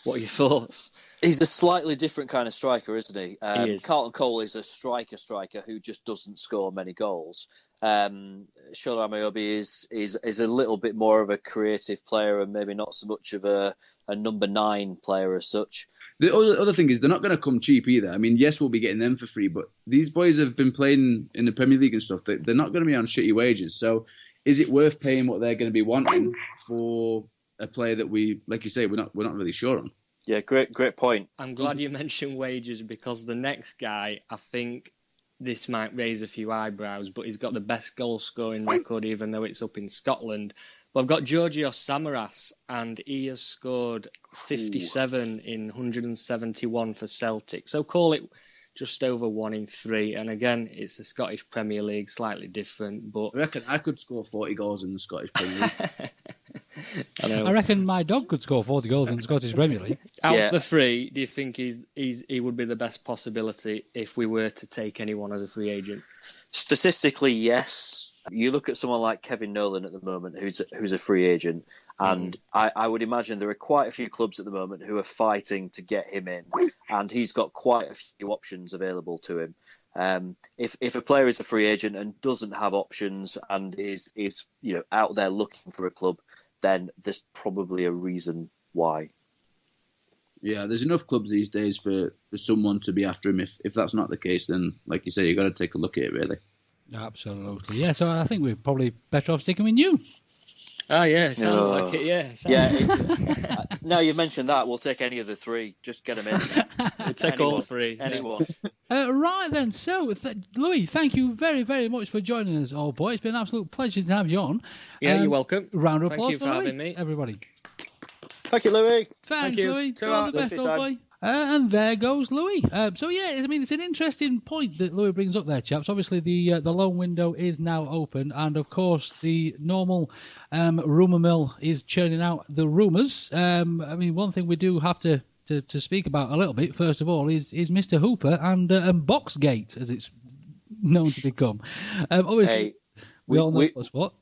What are your thoughts? He's a slightly different kind of striker, isn't he? He is. Carlton Cole is a striker who just doesn't score many goals. Shola Amiobi is a little bit more of a creative player and maybe not so much of a number 9 player as such. The other thing is they're not going to come cheap either. I mean, yes, we'll be getting them for free, but these boys have been playing in the Premier League and stuff. They're not going to be on shitty wages. So is it worth paying what they're going to be wanting for a player that we, like you say, we're not really sure on? Yeah, great point. I'm glad you mentioned wages, because the next guy, I think this might raise a few eyebrows, but he's got the best goal scoring record, even though it's up in Scotland. But I've got Georgios Samaras, and he has scored 57 in 171 for Celtic. So call it just over 1 in 3. And again, it's the Scottish Premier League, slightly different. But I reckon I could score 40 goals in the Scottish Premier League. I reckon my dog could score 40 goals in the Scottish Premier League. Out of the 3, do you think he would be the best possibility if we were to take anyone as a free agent? Statistically, yes. You look at someone like Kevin Nolan at the moment, who's a free agent, and I would imagine there are quite a few clubs at the moment who are fighting to get him in, and he's got quite a few options available to him. If a player is a free agent and doesn't have options and is out there looking for a club, then there's probably a reason why. Yeah, there's enough clubs these days for someone to be after him. If that's not the case, then, like you say, you've got to take a look at it, really. Absolutely. Yeah, so I think we're probably better off sticking with you. Oh, yeah, sounds like it, yeah. Now you mentioned that, we'll take any of the 3. Just get them in. We'll take all 3. Anyone. Right then, so Louis, thank you very, very much for joining us, old boy. It's been an absolute pleasure to have you on. Yeah, you're welcome. Round of Thank applause you for Louis, having me. everybody. Thank you, Louis. Thanks, Thank you. Louis. Ta-ra. All the best, old boy. And there goes Louis. So yeah, I mean, it's an interesting point that Louis brings up there, chaps. Obviously, the loan window is now open, and of course, the normal rumour mill is churning out the rumours. I mean, one thing we do have to speak about a little bit, first of all, is Mr. Hooper and Boxgate, as it's known to become. Obviously, we all know what's what.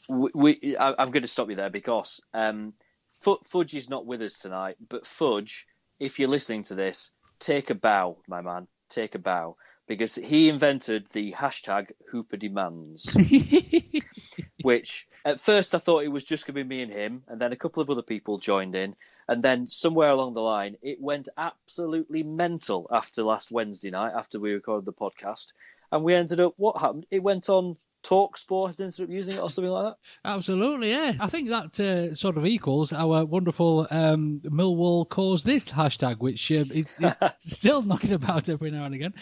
I'm going to stop you there because Fudge is not with us tonight, but Fudge, if you're listening to this, take a bow, my man. Take a bow. Because he invented the hashtag Hooper Demands, which at first I thought it was just going to be me and him, and then a couple of other people joined in, and then somewhere along the line, it went absolutely mental after last Wednesday night, after we recorded the podcast, and we ended up, what happened? It went on TalkSport had ended up using it or something like that. Absolutely, yeah. I think that sort of equals our wonderful Millwall Cause This hashtag, which is still knocking about every now and again.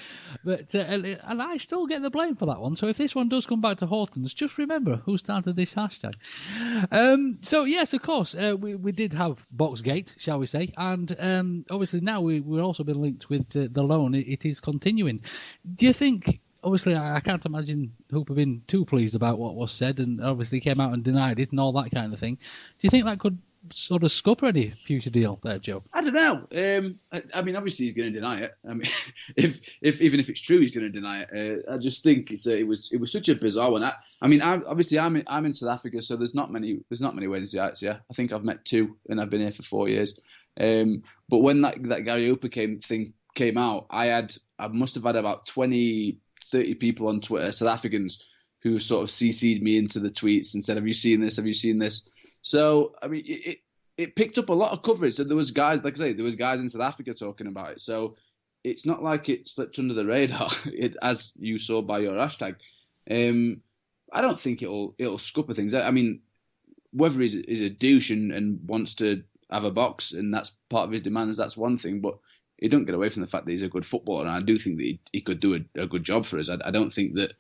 But and I still get the blame for that one. So if this one does come back to Hortons, just remember who started this hashtag. So yes, of course, we did have Boxgate, shall we say, and obviously now we're also been linked with the loan. It is continuing. Do you think? Obviously, I can't imagine Hooper being too pleased about what was said, and obviously came out and denied it and all that kind of thing. Do you think that could sort of scupper any future deal there, Joe? I don't know. I mean, obviously he's going to deny it. I mean, if even if it's true, he's going to deny it. I just think it was such a bizarre one. I mean, I'm in South Africa, so there's not many Wednesday nights. Yeah, I think I've met 2, and I've been here for 4 years. But when that Gary Hooper thing came out, I must have had about 20-30 people on Twitter, South Africans, who sort of CC'd me into the tweets and said, "Have you seen this? Have you seen this?" So, I mean, it picked up a lot of coverage. So there was guys, like I say, there was guys in South Africa talking about it. So it's not like it slipped under the radar, as you saw by your hashtag. I don't think it'll scupper things. I mean, whether he's a douche and wants to have a box and that's part of his demands, that's one thing. But he don't get away from the fact that he's a good footballer, and I do think that he could do a good job for us. I don't think that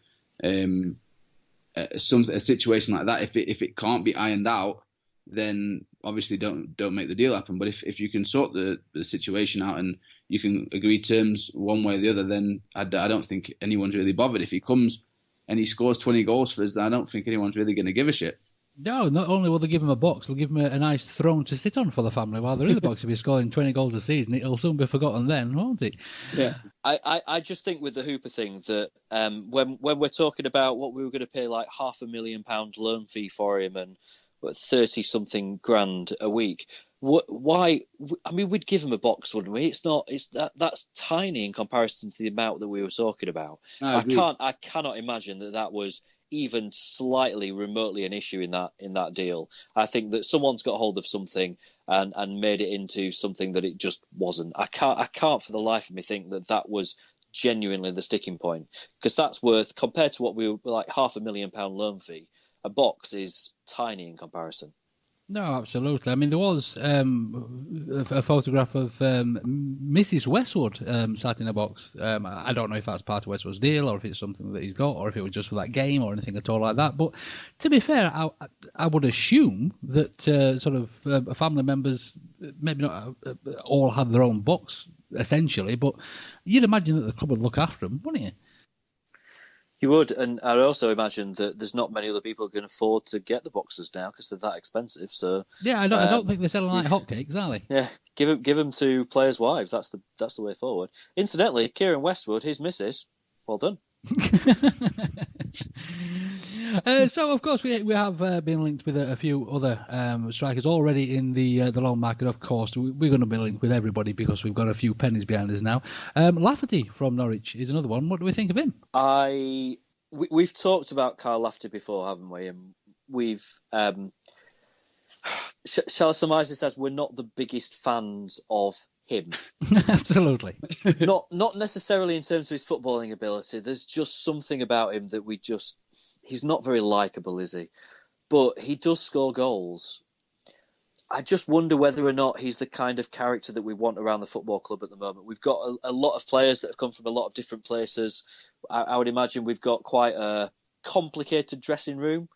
a situation like that, if it can't be ironed out, then obviously don't make the deal happen. But if you can sort the situation out and you can agree terms one way or the other, then I don't think anyone's really bothered. If he comes and he scores 20 goals for us, then I don't think anyone's really going to give a shit. No, not only will they give him a box, they'll give him a nice throne to sit on for the family while they're in the box. If he's scoring 20 goals a season, it'll soon be forgotten then, won't it? Yeah. I just think with the Hooper thing that when we're talking about what we were going to pay like £500,000 loan fee for him and 30-something grand a week, why? I mean, we'd give him a box, wouldn't we? That's tiny in comparison to the amount that we were talking about. I cannot imagine that was even slightly remotely an issue in that deal. I think that someone's got hold of something and made it into something that it just wasn't. I can't for the life of me think that was genuinely the sticking point, because that's worth, compared to what we were like £500,000 loan fee, a box is tiny in comparison. No, absolutely. I mean, there was a photograph of Mrs. Westwood sat in a box. I don't know if that's part of Westwood's deal or if it's something that he's got or if it was just for that game or anything at all like that. But to be fair, I would assume that sort of family members, maybe not all have their own box, essentially, but you'd imagine that the club would look after them, wouldn't you? You would, and I also imagine that there's not many other people who can afford to get the boxes now because they're that expensive. So yeah, I don't think they're selling like hotcakes, are they? Yeah, give them to players' wives. That's the way forward. Incidentally, Kieran Westwood, his missus, well done. So of course we have been linked with a few other strikers already in the loan market. Of course, we're going to be linked with everybody because we've got a few pennies behind us now. Lafferty from Norwich is another one. What do we think of him? We've talked about Carl Lafferty before, haven't we? And we've shall I surmise this as we're not the biggest fans of him. Absolutely. Not necessarily in terms of his footballing ability. There's just something about him that he's not very likeable, is he? But he does score goals. I just wonder whether or not he's the kind of character that we want around the football club at the moment. We've got a lot of players that have come from a lot of different places. I would imagine we've got quite a complicated dressing room.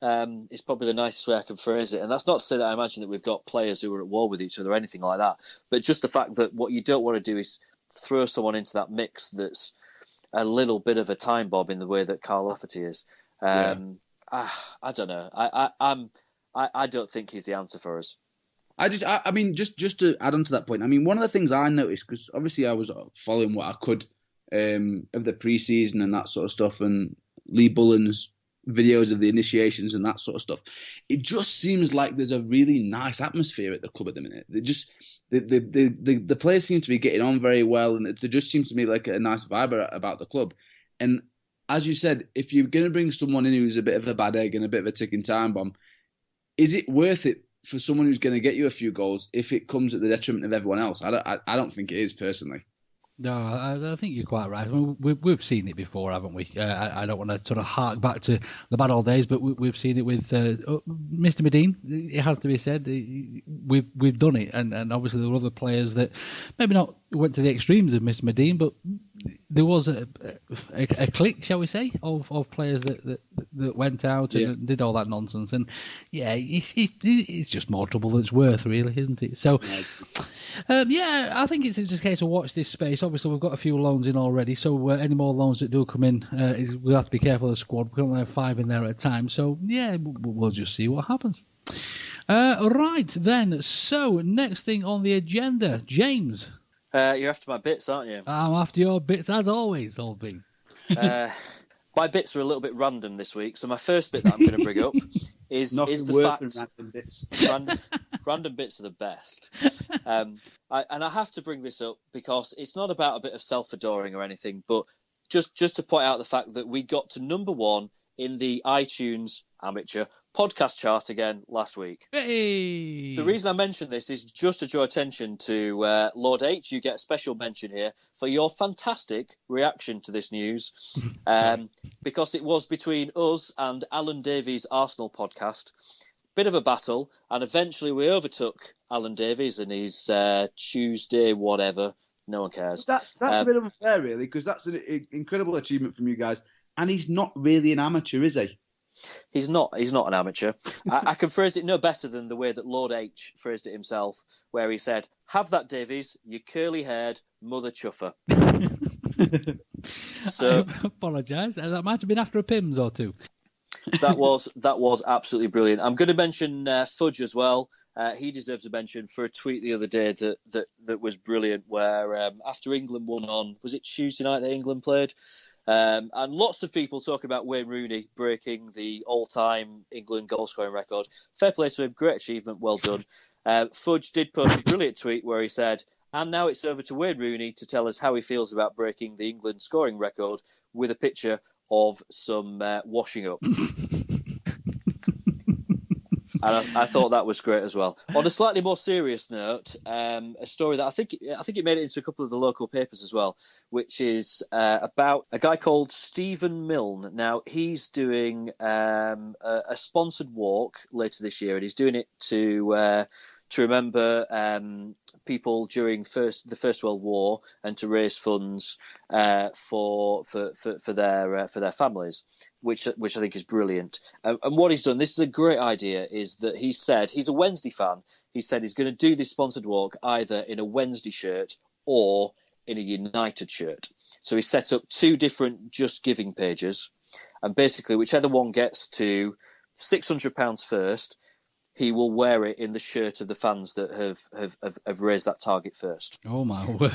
It's probably the nicest way I can phrase it. And that's not to say that I imagine that we've got players who are at war with each other or anything like that. But just the fact that what you don't want to do is throw someone into that mix that's a little bit of a time bomb in the way that Carl Lafferty is. I don't know. I don't think he's the answer for us. I mean, just to add on to that point, I mean, one of the things I noticed, because obviously I was following what I could of the pre-season and that sort of stuff, and Lee Bullen's videos of the initiations and that sort of stuff. It just seems like there's a really nice atmosphere at the club at the minute. The players seem to be getting on very well, and there just seems to be like a nice vibe about the club. And as you said, if you're going to bring someone in who's a bit of a bad egg and a bit of a ticking time bomb, is it worth it for someone who's going to get you a few goals if it comes at the detriment of everyone else? I don't think it is, personally. No, I think you're quite right. I mean, we've seen it before, haven't we? I don't want to sort of hark back to the bad old days, but we've seen it with Mr. Medine. It has to be said, we've done it, and obviously there were other players that maybe not went to the extremes of Mr. Medine, but there was a clique, shall we say, of players that went out and did all that nonsense. And yeah, it's just more trouble than it's worth, really, isn't it? So. I think it's just a case of watch this space. Obviously, we've got a few loans in already, so any more loans that do come in, we'll have to be careful of the squad. We can only have 5 in there at a time, so yeah, we'll just see what happens. Right then, so next thing on the agenda, James. You're after my bits, aren't you? I'm after your bits, as always, old bean. My bits are a little bit random this week, so my first bit that I'm going to bring up is the fact random bits. Random bits are the best. I have to bring this up because it's not about a bit of self-adoring or anything, but just to point out the fact that we got to number 1 in the iTunes amateur podcast chart again last week. Hey! The reason I mention this is just to draw attention to Lord H. You get a special mention here for your fantastic reaction to this news, because it was between us and Alan Davies' Arsenal podcast. Bit of a battle, and eventually we overtook Alan Davies and his Tuesday whatever. No one cares. That's a bit unfair, really, because that's an incredible achievement from you guys. And he's not really an amateur, is he? He's not an amateur. I can phrase it no better than the way that Lord H phrased it himself, where he said, "Have that, Davies, you curly-haired mother chuffer." So I apologise. That might have been after a Pims or two. That was absolutely brilliant. I'm going to mention Fudge as well. He deserves a mention for a tweet the other day that was brilliant, where after England won on, was it Tuesday night that England played? And lots of people talking about Wayne Rooney breaking the all-time England goal-scoring record. Fair play to him, great achievement, well done. Fudge did post a brilliant tweet where he said, "And now it's over to Wayne Rooney to tell us how he feels about breaking the England scoring record," with a picture of some washing up. And I thought that was great as well. On a slightly more serious note, a story that I think it made it into a couple of the local papers as well, which is about a guy called Stephen Milne. Now, he's doing a sponsored walk later this year, and he's doing it to remember people during the First World War and to raise funds for their families, which I think is brilliant. And what he's done, this is a great idea, is that he said he's a Wednesday fan. He said he's going to do this sponsored walk either in a Wednesday shirt or in a United shirt. So he set up 2 different Just Giving pages, and basically whichever one gets to £600 first, he will wear it in the shirt of the fans that have raised that target first. Oh my word!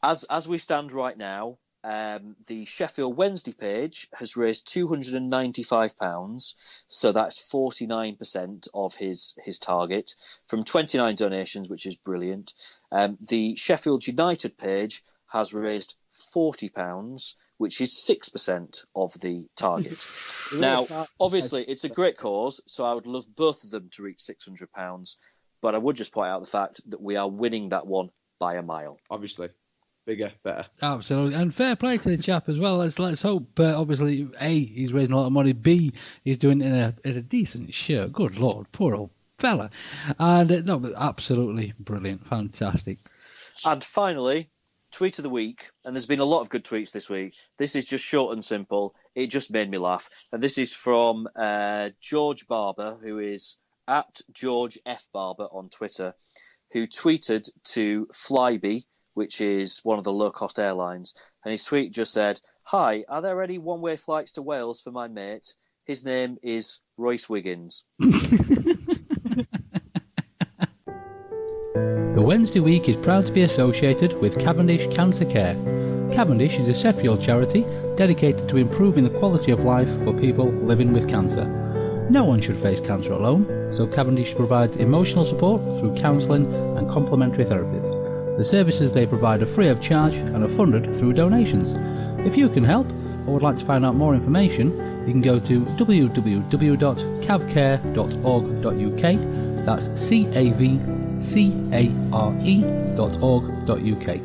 As we stand right now, the Sheffield Wednesday page has raised £295, so that's 49% of his target from 29 donations, which is brilliant. The Sheffield United page has raised £40, which is 6% of the target. Now, obviously, it's a great cause, so I would love both of them to reach £600, but I would just point out the fact that we are winning that one by a mile. Obviously. Bigger, better. Absolutely. And fair play to the chap as well. Let's hope, obviously, A, he's raising a lot of money, B, he's doing it in a decent shirt. Good Lord, poor old fella. And, no, but absolutely brilliant. Fantastic. And finally, tweet of the week, and there's been a lot of good tweets this week. This is just short and simple. It just made me laugh. And this is from George Barber, who is at George F. Barber on Twitter, who tweeted to Flybe, which is one of the low-cost airlines. And his tweet just said, "Hi, are there any one-way flights to Wales for my mate? His name is Royce Wiggins." The Wednesday Week is proud to be associated with Cavendish Cancer Care. Cavendish is a Sheffield charity dedicated to improving the quality of life for people living with cancer. No one should face cancer alone, so Cavendish provides emotional support through counselling and complementary therapies. The services they provide are free of charge and are funded through donations. If you can help or would like to find out more information, you can go to www.cavcare.org.uk. That's CAVCARE.org.uk.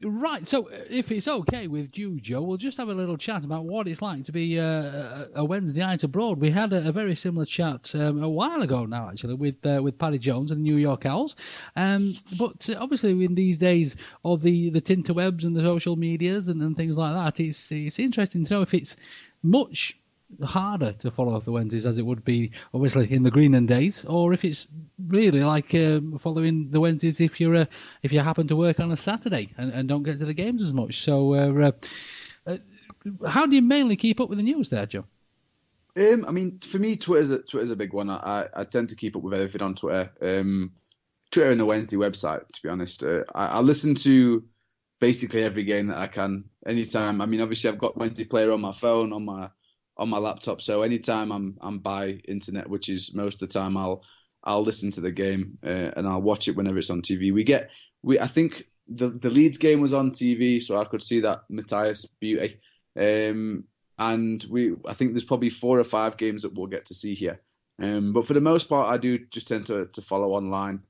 Right, so if it's okay with you, Joe, we'll just have a little chat about what it's like to be a Wednesday night abroad. We had a very similar chat a while ago now, actually, with Paddy Jones and the New York Owls. But obviously, in these days of the tinterwebs and the social medias and things like that, it's interesting to know if it's much harder to follow the Wednesdays as it would be obviously in the Greenland days, or if it's really like following the Wednesdays if you happen to work on a Saturday and don't get to the games as much. So how do you mainly keep up with the news there, Joe? I mean, for me, Twitter's a big one. I tend to keep up with everything on Twitter. Twitter and the Wednesday website, to be honest. I listen to basically every game that I can anytime. I mean, obviously I've got Wednesday Player on my phone, on my laptop. So anytime I'm by internet, which is most of the time, I'll listen to the game and I'll watch it whenever it's on TV. I think the Leeds game was on TV, so I could see that Matthias beauty. And I think there's probably 4 or 5 games that we'll get to see here. But for the most part, I do just tend to follow online.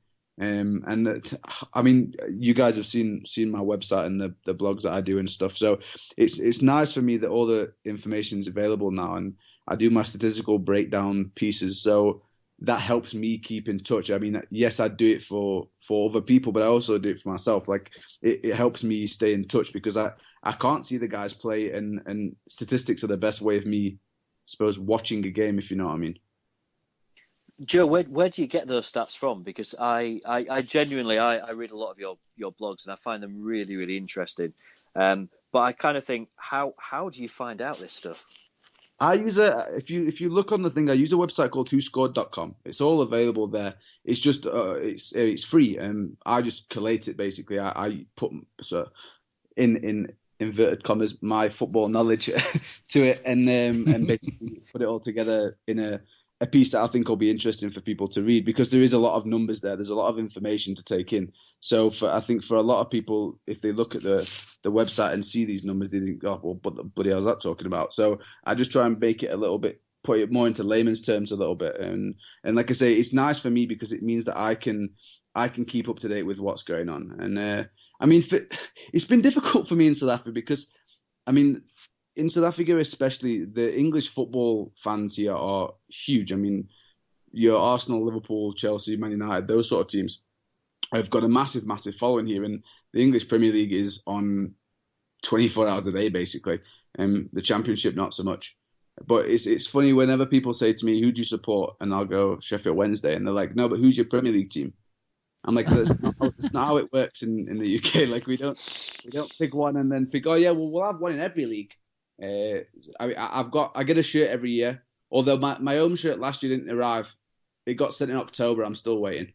I mean, you guys have seen my website and the blogs that I do and stuff. So it's nice for me that all the information is available now, and I do my statistical breakdown pieces. So that helps me keep in touch. I mean, yes, I do it for other people, but I also do it for myself. Like it helps me stay in touch because I can't see the guys play, and statistics are the best way of me, I suppose, watching a game, if you know what I mean. Joe, where do you get those stats from? Because I genuinely read a lot of your blogs and I find them really, really interesting. But I kind of think, how do you find out this stuff? I use if you look on the thing, I use a website called whoscored.com. It's all available there. It's just it's free, and I just collate it basically. I put in inverted commas my football knowledge to it, and basically put it all together in a piece that I think will be interesting for people to read, because there is a lot of numbers there. There's a lot of information to take in. So I think for a lot of people, if they look at the website and see these numbers, they think, oh, well, what the bloody hell is that talking about? So I just try and make it a little bit, put it more into layman's terms a little bit. And like I say, it's nice for me because it means that I can keep up to date with what's going on. And I mean, it's been difficult for me in South Africa because, I mean, in South Africa especially, the English football fans here are huge. I mean, your Arsenal, Liverpool, Chelsea, Man United, those sort of teams have got a massive, massive following here. And the English Premier League is on 24 hours a day, basically. And the Championship, not so much. But it's funny whenever people say to me, who do you support? And I'll go, Sheffield Wednesday. And they're like, no, but who's your Premier League team? I'm like, that's not how it works in the UK. Like, we don't pick one and then think, oh, yeah, well, we'll have one in every league. I get a shirt every year, although my home shirt last year didn't arrive. It got sent in October. I'm still waiting.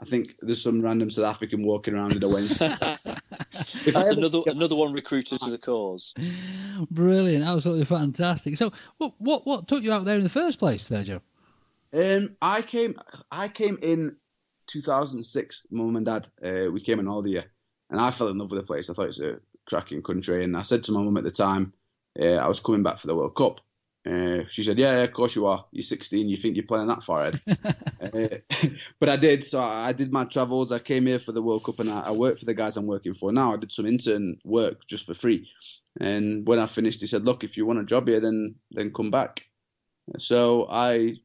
I think there's some random South African walking around in a Wednesday. That's another one recruited to the cause. Brilliant, absolutely fantastic. So, what took you out there in the first place, there, Joe? I came in 2006. Mum and Dad, we came on holiday here, and I fell in love with the place. I thought it's a cracking country, and I said to my mum at the time, I was coming back for the World Cup. She said, yeah, of course you are. You're 16. You think you're playing that far ahead? But I did. So I did my travels. I came here for the World Cup, and I worked for the guys I'm working for now. I did some intern work just for free. And when I finished, he said, look, if you want a job here, then come back. So I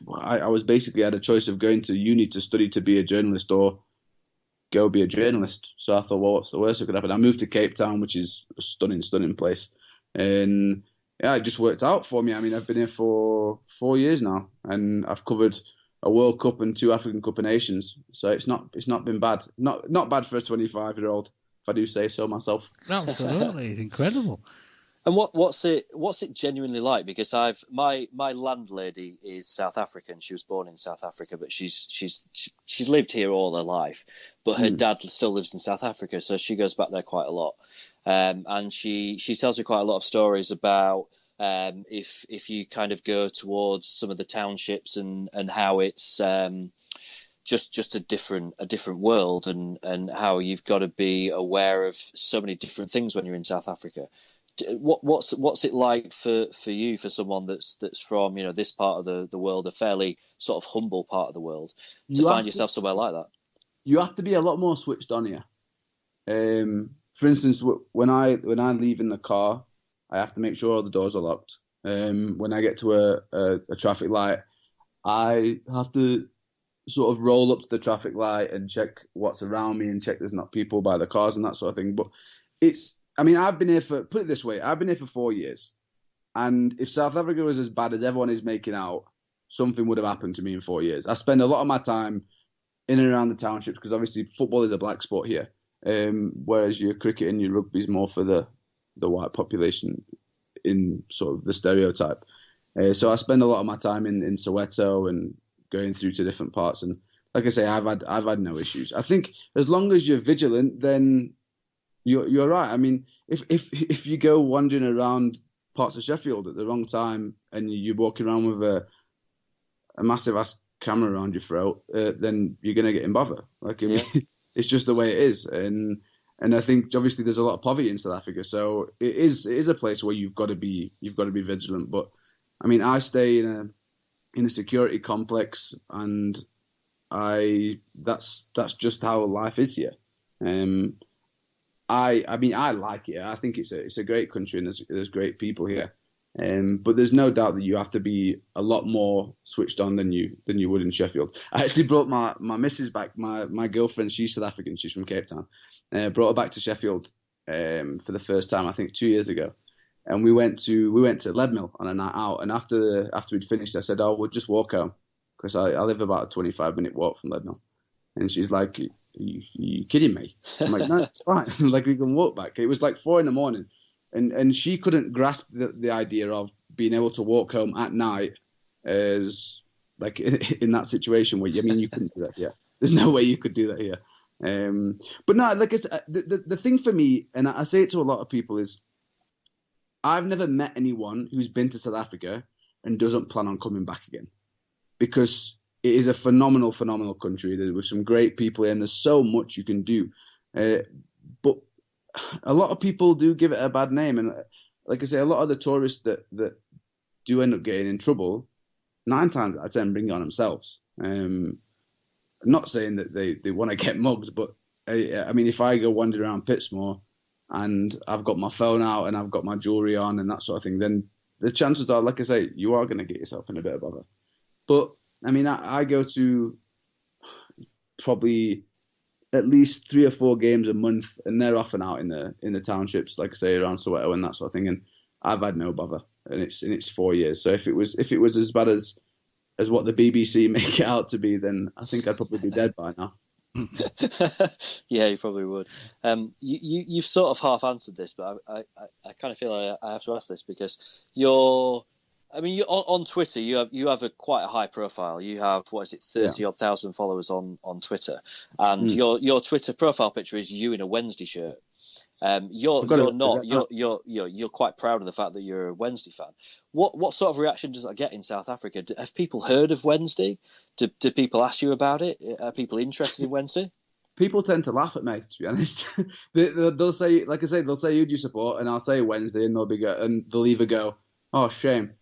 was basically had a choice of going to uni to study to be a journalist or go be a journalist. So I thought, well, what's the worst that could happen? I moved to Cape Town, which is a stunning place. And yeah, it just worked out for me. I mean, I've been here for 4 years now, and I've covered a World Cup and 2 African Cup of Nations. So it's not been bad. Not bad for a 25-year-old, if I do say so myself. Absolutely, it's incredible. And what's it genuinely like? Because my landlady is South African. She was born in South Africa, but she's lived here all her life. But her dad still lives in South Africa, so she goes back there quite a lot. And she tells me quite a lot of stories about if you kind of go towards some of the townships and how it's just a different world and how you've got to be aware of so many different things when you're in South Africa. What's it like for you, for someone that's from this part of the world, a fairly sort of humble part of the world, to find yourself somewhere like that? You have to be a lot more switched on here. For instance, when I leave in the car, I have to make sure all the doors are locked. When I get to a traffic light, I have to sort of roll up to the traffic light and check what's around me and check there's not people by the cars and that sort of thing. But I've been here put it this way, I've been here for 4 years. And if South Africa was as bad as everyone is making out, something would have happened to me in 4 years. I spend a lot of my time in and around the townships because obviously football is a black sport here, whereas your cricket and your rugby is more for the white population in sort of the stereotype. So I spend a lot of my time in Soweto and going through to different parts. And like I say, I've had no issues. I think as long as you're vigilant, then you're right. I mean, if you go wandering around parts of Sheffield at the wrong time and you're walking around with a massive ass camera around your throat, then you're gonna get in bother. Like, I mean, it's just the way it is. And I think obviously there's a lot of poverty in South Africa, so it is a place where you've got to be vigilant. But I mean, I stay in a security complex, and that's just how life is here. I mean, I like it. I think it's a great country, and there's great people here. But there's no doubt that you have to be a lot more switched on than you would in Sheffield. I actually brought my missus back. My girlfriend, she's South African. She's from Cape Town. Brought her back to Sheffield for the first time, I think 2 years ago. And we went to Leadmill on a night out. And after we'd finished, I said, "Oh, we'll just walk home," because I live about a 25-minute walk from Leadmill. And she's like, "Are you kidding me?" I'm like, "No, it's fine." Like, we can walk back. It was like 4 a.m. And she couldn't grasp the idea of being able to walk home at night as like in that situation where, I mean, you couldn't do that here. There's no way you could do that here. But no, like I said, the thing for me, and I say it to a lot of people, is I've never met anyone who's been to South Africa and doesn't plan on coming back again, because it is a phenomenal, phenomenal country. There were some great people here, and there's so much you can do. But a lot of people do give it a bad name. And like I say, a lot of the tourists that do end up getting in trouble, 9 times out of 10 bring it on themselves. I'm not saying that they want to get mugged, but I mean, if I go wandering around Pitsmoor and I've got my phone out and I've got my jewelry on and that sort of thing, then the chances are, like I say, you are going to get yourself in a bit of bother. But I mean, I go to probably at least 3 or 4 games a month, and they're often out in the townships, like I say, around Soweto and that sort of thing. And I've had no bother, and it's 4 years. So if it was as bad as what the BBC make it out to be, then I think I'd probably be dead by now. Yeah, you probably would. You've sort of half answered this, but I kind of feel I have to ask this because you're on Twitter. You have quite a high profile. You have 30-odd thousand followers on Twitter, and your Twitter profile picture is you in a Wednesday shirt. You're quite proud of the fact that you're a Wednesday fan. What sort of reaction does that get in South Africa? Have people heard of Wednesday? Do people ask you about it? Are people interested in Wednesday? People tend to laugh at me, to be honest. They'll say, like I say, they'll say, "Who do you support?" And I'll say Wednesday, and they'll either go, "Oh, shame,"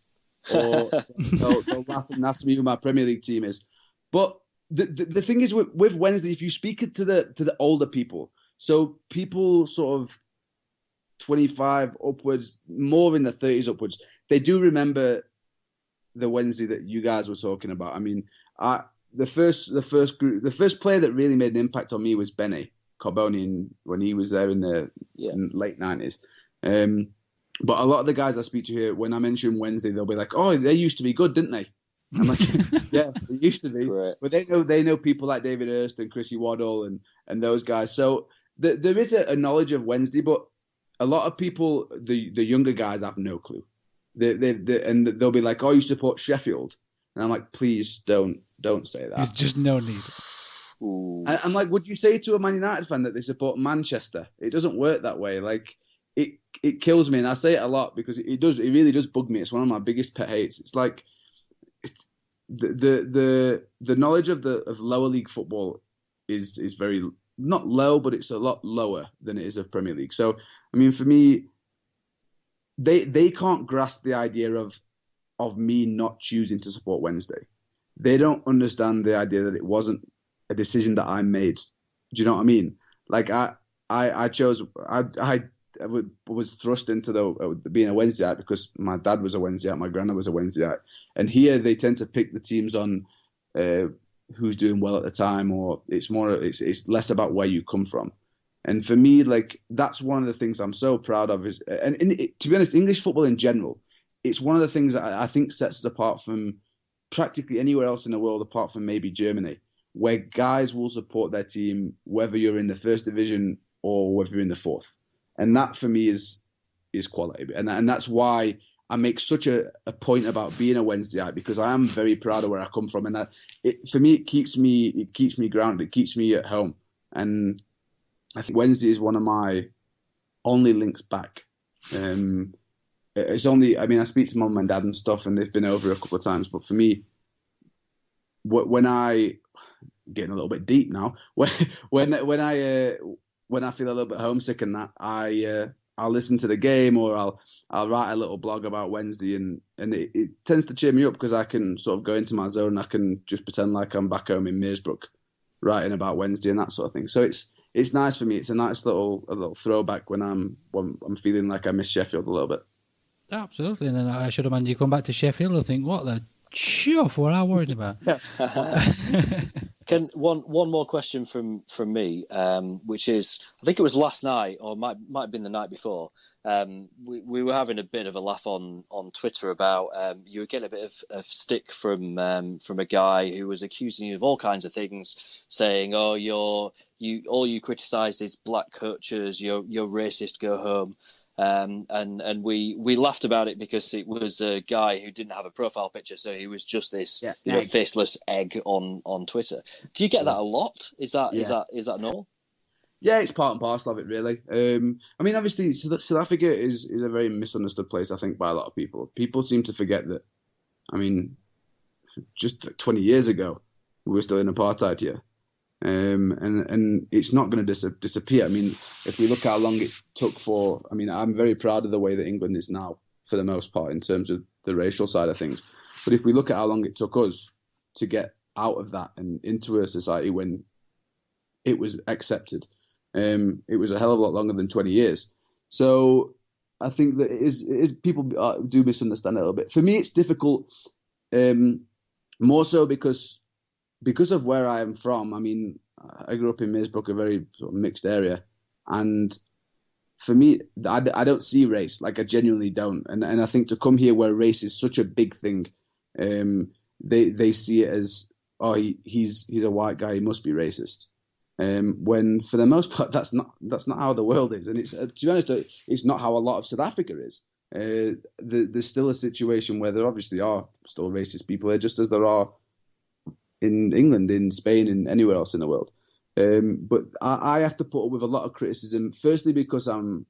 or they'll laugh and ask me who my Premier League team is. But the thing is with Wednesday, if you speak to the older people, so people sort of 25 upwards, more in the 30s upwards, they do remember the Wednesday that you guys were talking about. I mean, the first player that really made an impact on me was Benny Carboni when he was there in the late 90s. But a lot of the guys I speak to here, when I mention Wednesday, they'll be like, "Oh, they used to be good, didn't they?" I'm like, "Yeah, they used to be." Right. But they know people like David Hurst and Chrissy Waddle and those guys. So there is a knowledge of Wednesday, but a lot of people, the younger guys, have no clue. And they'll be like, "Oh, you support Sheffield?" And I'm like, "Please don't say that. There's just no need." Ooh. I'm like, would you say to a Man United fan that they support Manchester? It doesn't work that way. Like, it kills me, and I say it a lot because it really does bug me. It's one of my biggest pet hates. It's like the knowledge of lower league football is very not low, but it's a lot lower than it is of Premier League. So I mean, for me, they can't grasp the idea of me not choosing to support Wednesday. They don't understand the idea that it wasn't a decision that I made. Do you know what I mean? Like I I chose was thrust into the being a Wednesdayite because my dad was a Wednesdayite, my granddad was a Wednesdayite, and here they tend to pick the teams on who's doing well at the time, or it's less about where you come from. And for me, like, that's one of the things I'm so proud of is, and to be honest, English football in general, it's one of the things that I think sets us apart from practically anywhere else in the world, apart from maybe Germany, where guys will support their team, whether you're in the first division or whether you're in the fourth. And that for me is quality. And that's why I make such a point about being a Wednesdayite, because I am very proud of where I come from. And for me, it keeps me grounded. It keeps me at home. And I think Wednesday is one of my only links back. It's only, I mean, I speak to mum and dad and stuff, and they've been over a couple of times. But for me, when I getting a little bit deep now, when I feel a little bit homesick and that, I'll listen to the game, or I'll write a little blog about Wednesday, and it tends to cheer me up because I can sort of go into my zone. I can just pretend like I'm back home in Meersbrook, writing about Wednesday and that sort of thing. So it's nice for me. It's a nice little throwback when I'm feeling like I miss Sheffield a little bit. Absolutely, and then I should imagine you come back to Sheffield and think, what the chuff were I worried about? One more question from me, which is, I think it was last night, or might have been the night before. We were having a bit of a laugh on Twitter about you were getting a bit of stick from a guy who was accusing you of all kinds of things, saying, "Oh, all you criticise is black coaches. You're racist. Go home." And we laughed about it because it was a guy who didn't have a profile picture, so he was just this faceless egg on Twitter. Do you get that a lot? Is that normal? Yeah, it's part and parcel of it, really. I mean, obviously, South Africa is a very misunderstood place, I think, by a lot of people. People seem to forget that. I mean, just 20 years ago, we were still in apartheid here. And it's not going to disappear. I mean, if we look how long it took for, I mean, I'm very proud of the way that England is now, for the most part, in terms of the racial side of things. But if we look at how long it took us to get out of that and into a society when it was accepted, it was a hell of a lot longer than 20 years. So I think that it is people do misunderstand it a little bit. For me, it's difficult, more so because of where I am from. I mean, I grew up in Meersbrook, a very sort of mixed area, and for me, I don't see race. Like, I genuinely don't. And I think to come here where race is such a big thing, they see it as, oh, he's a white guy, he must be racist. When for the most part, that's not how the world is, and it's to be honest, it's not how a lot of South Africa is. There's still a situation where there obviously are still racist people here, just as there are in England, in Spain, and anywhere else in the world. But I have to put up with a lot of criticism, firstly because of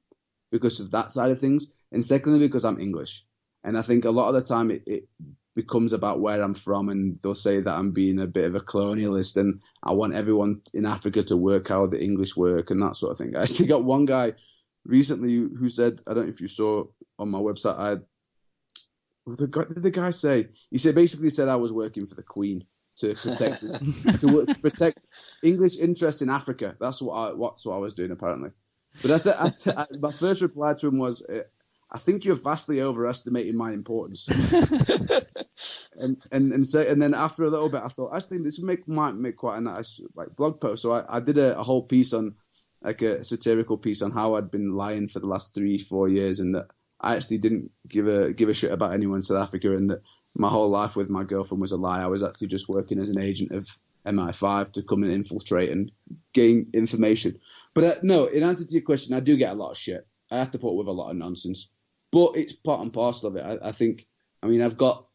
that side of things, and secondly because I'm English. And I think a lot of the time it becomes about where I'm from, and they'll say that I'm being a bit of a colonialist and I want everyone in Africa to work how the English work and that sort of thing. I actually got one guy recently who said, I don't know if you saw on my website, what did the guy say? He basically said I was working for the Queen to protect English interests in Africa. That's what I was doing, apparently. But I said my first reply to him was, I think you're vastly overestimating my importance. and then after a little bit, I thought, actually, this might make quite a nice blog post. So I did a whole piece on, like a satirical piece on how I'd been lying for the last 3-4 years, and that I actually didn't give a shit about anyone in South Africa, and that my whole life with my girlfriend was a lie. I was actually just working as an agent of MI5 to come and infiltrate and gain information. But no, in answer to your question, I do get a lot of shit. I have to put up with a lot of nonsense, but it's part and parcel of it. I think I've got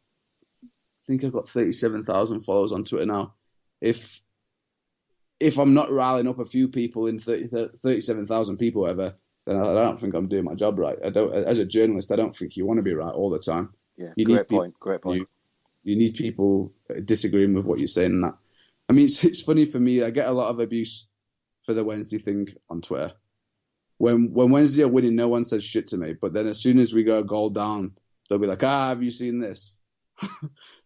37,000 followers on Twitter now. If I'm not riling up a few people in 37,000 people, whatever, then I don't think I'm doing my job right. As a journalist, I don't think you want to be right all the time. Yeah, great point. You need people disagreeing with what you're saying and that. I mean, it's funny for me. I get a lot of abuse for the Wednesday thing on Twitter. When Wednesday are winning, no one says shit to me. But then as soon as we go a goal down, they'll be like, have you seen this?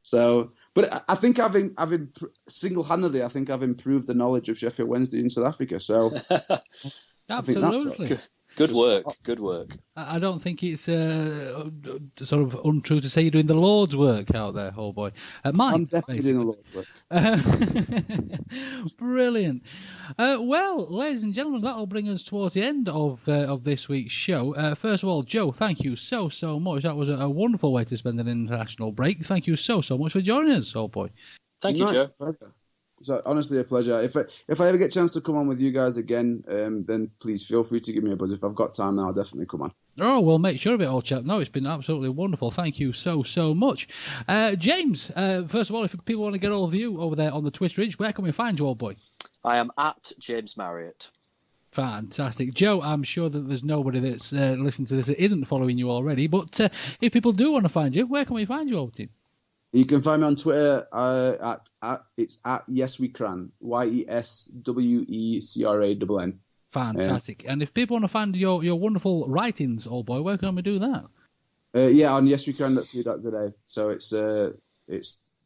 So, but I think I've single-handedly, I think I've improved the knowledge of Sheffield Wednesday in South Africa. So Absolutely. Good work. Good work. I don't think it's sort of untrue to say you're doing the Lord's work out there, old boy. Mike, I'm definitely doing the Lord's work. Brilliant. Well, ladies and gentlemen, that'll bring us towards the end of this week's show. First of all, Joe, thank you so much. That was a wonderful way to spend an international break. Thank you so much for joining us, old boy. Thank you, Joe. Pleasure. It's honestly a pleasure. If I ever get a chance to come on with you guys again, then please feel free to give me a buzz. If I've got time, then I'll definitely come on. Oh, we'll make sure of it, old chap. No, it's been absolutely wonderful. Thank you so much. James, first of all, if people want to get all of you over there on the Twitter, where can we find you, old boy? I am at James Marriott. Fantastic. Joe, I'm sure that there's nobody that's listening to this that isn't following you already, but if people do want to find you, where can we find you, old team? You can find me on Twitter it's at YesWeCran, YesWeCran. Fantastic. And if people want to find your wonderful writings, old boy, where can we do that? Yeah, on YesWeCran.co.za. So it's the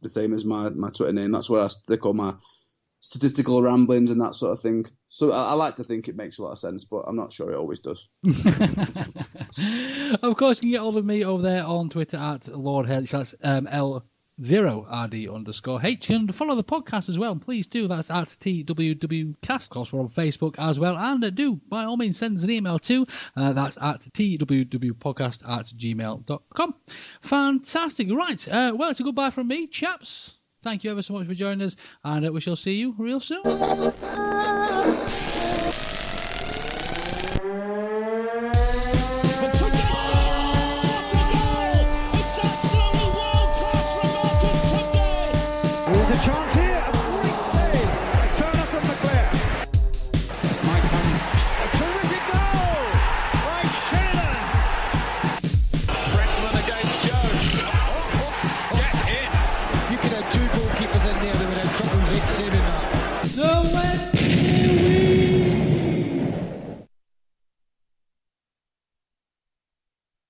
same as my Twitter name. That's where I stick all my statistical ramblings and that sort of thing. So I like to think it makes a lot of sense, but I'm not sure it always does. Of course, you can get all of me over there on Twitter at Lord H. That's L0RD_H. You can follow the podcast as well. Please do. That's at TWWcast. Of course, we're on Facebook as well. And do, by all means, send us an email too. That's at twwpodcast@gmail.com. Fantastic. Right. Well, it's a goodbye from me, chaps. Thank you ever so much for joining us, and we shall see you real soon.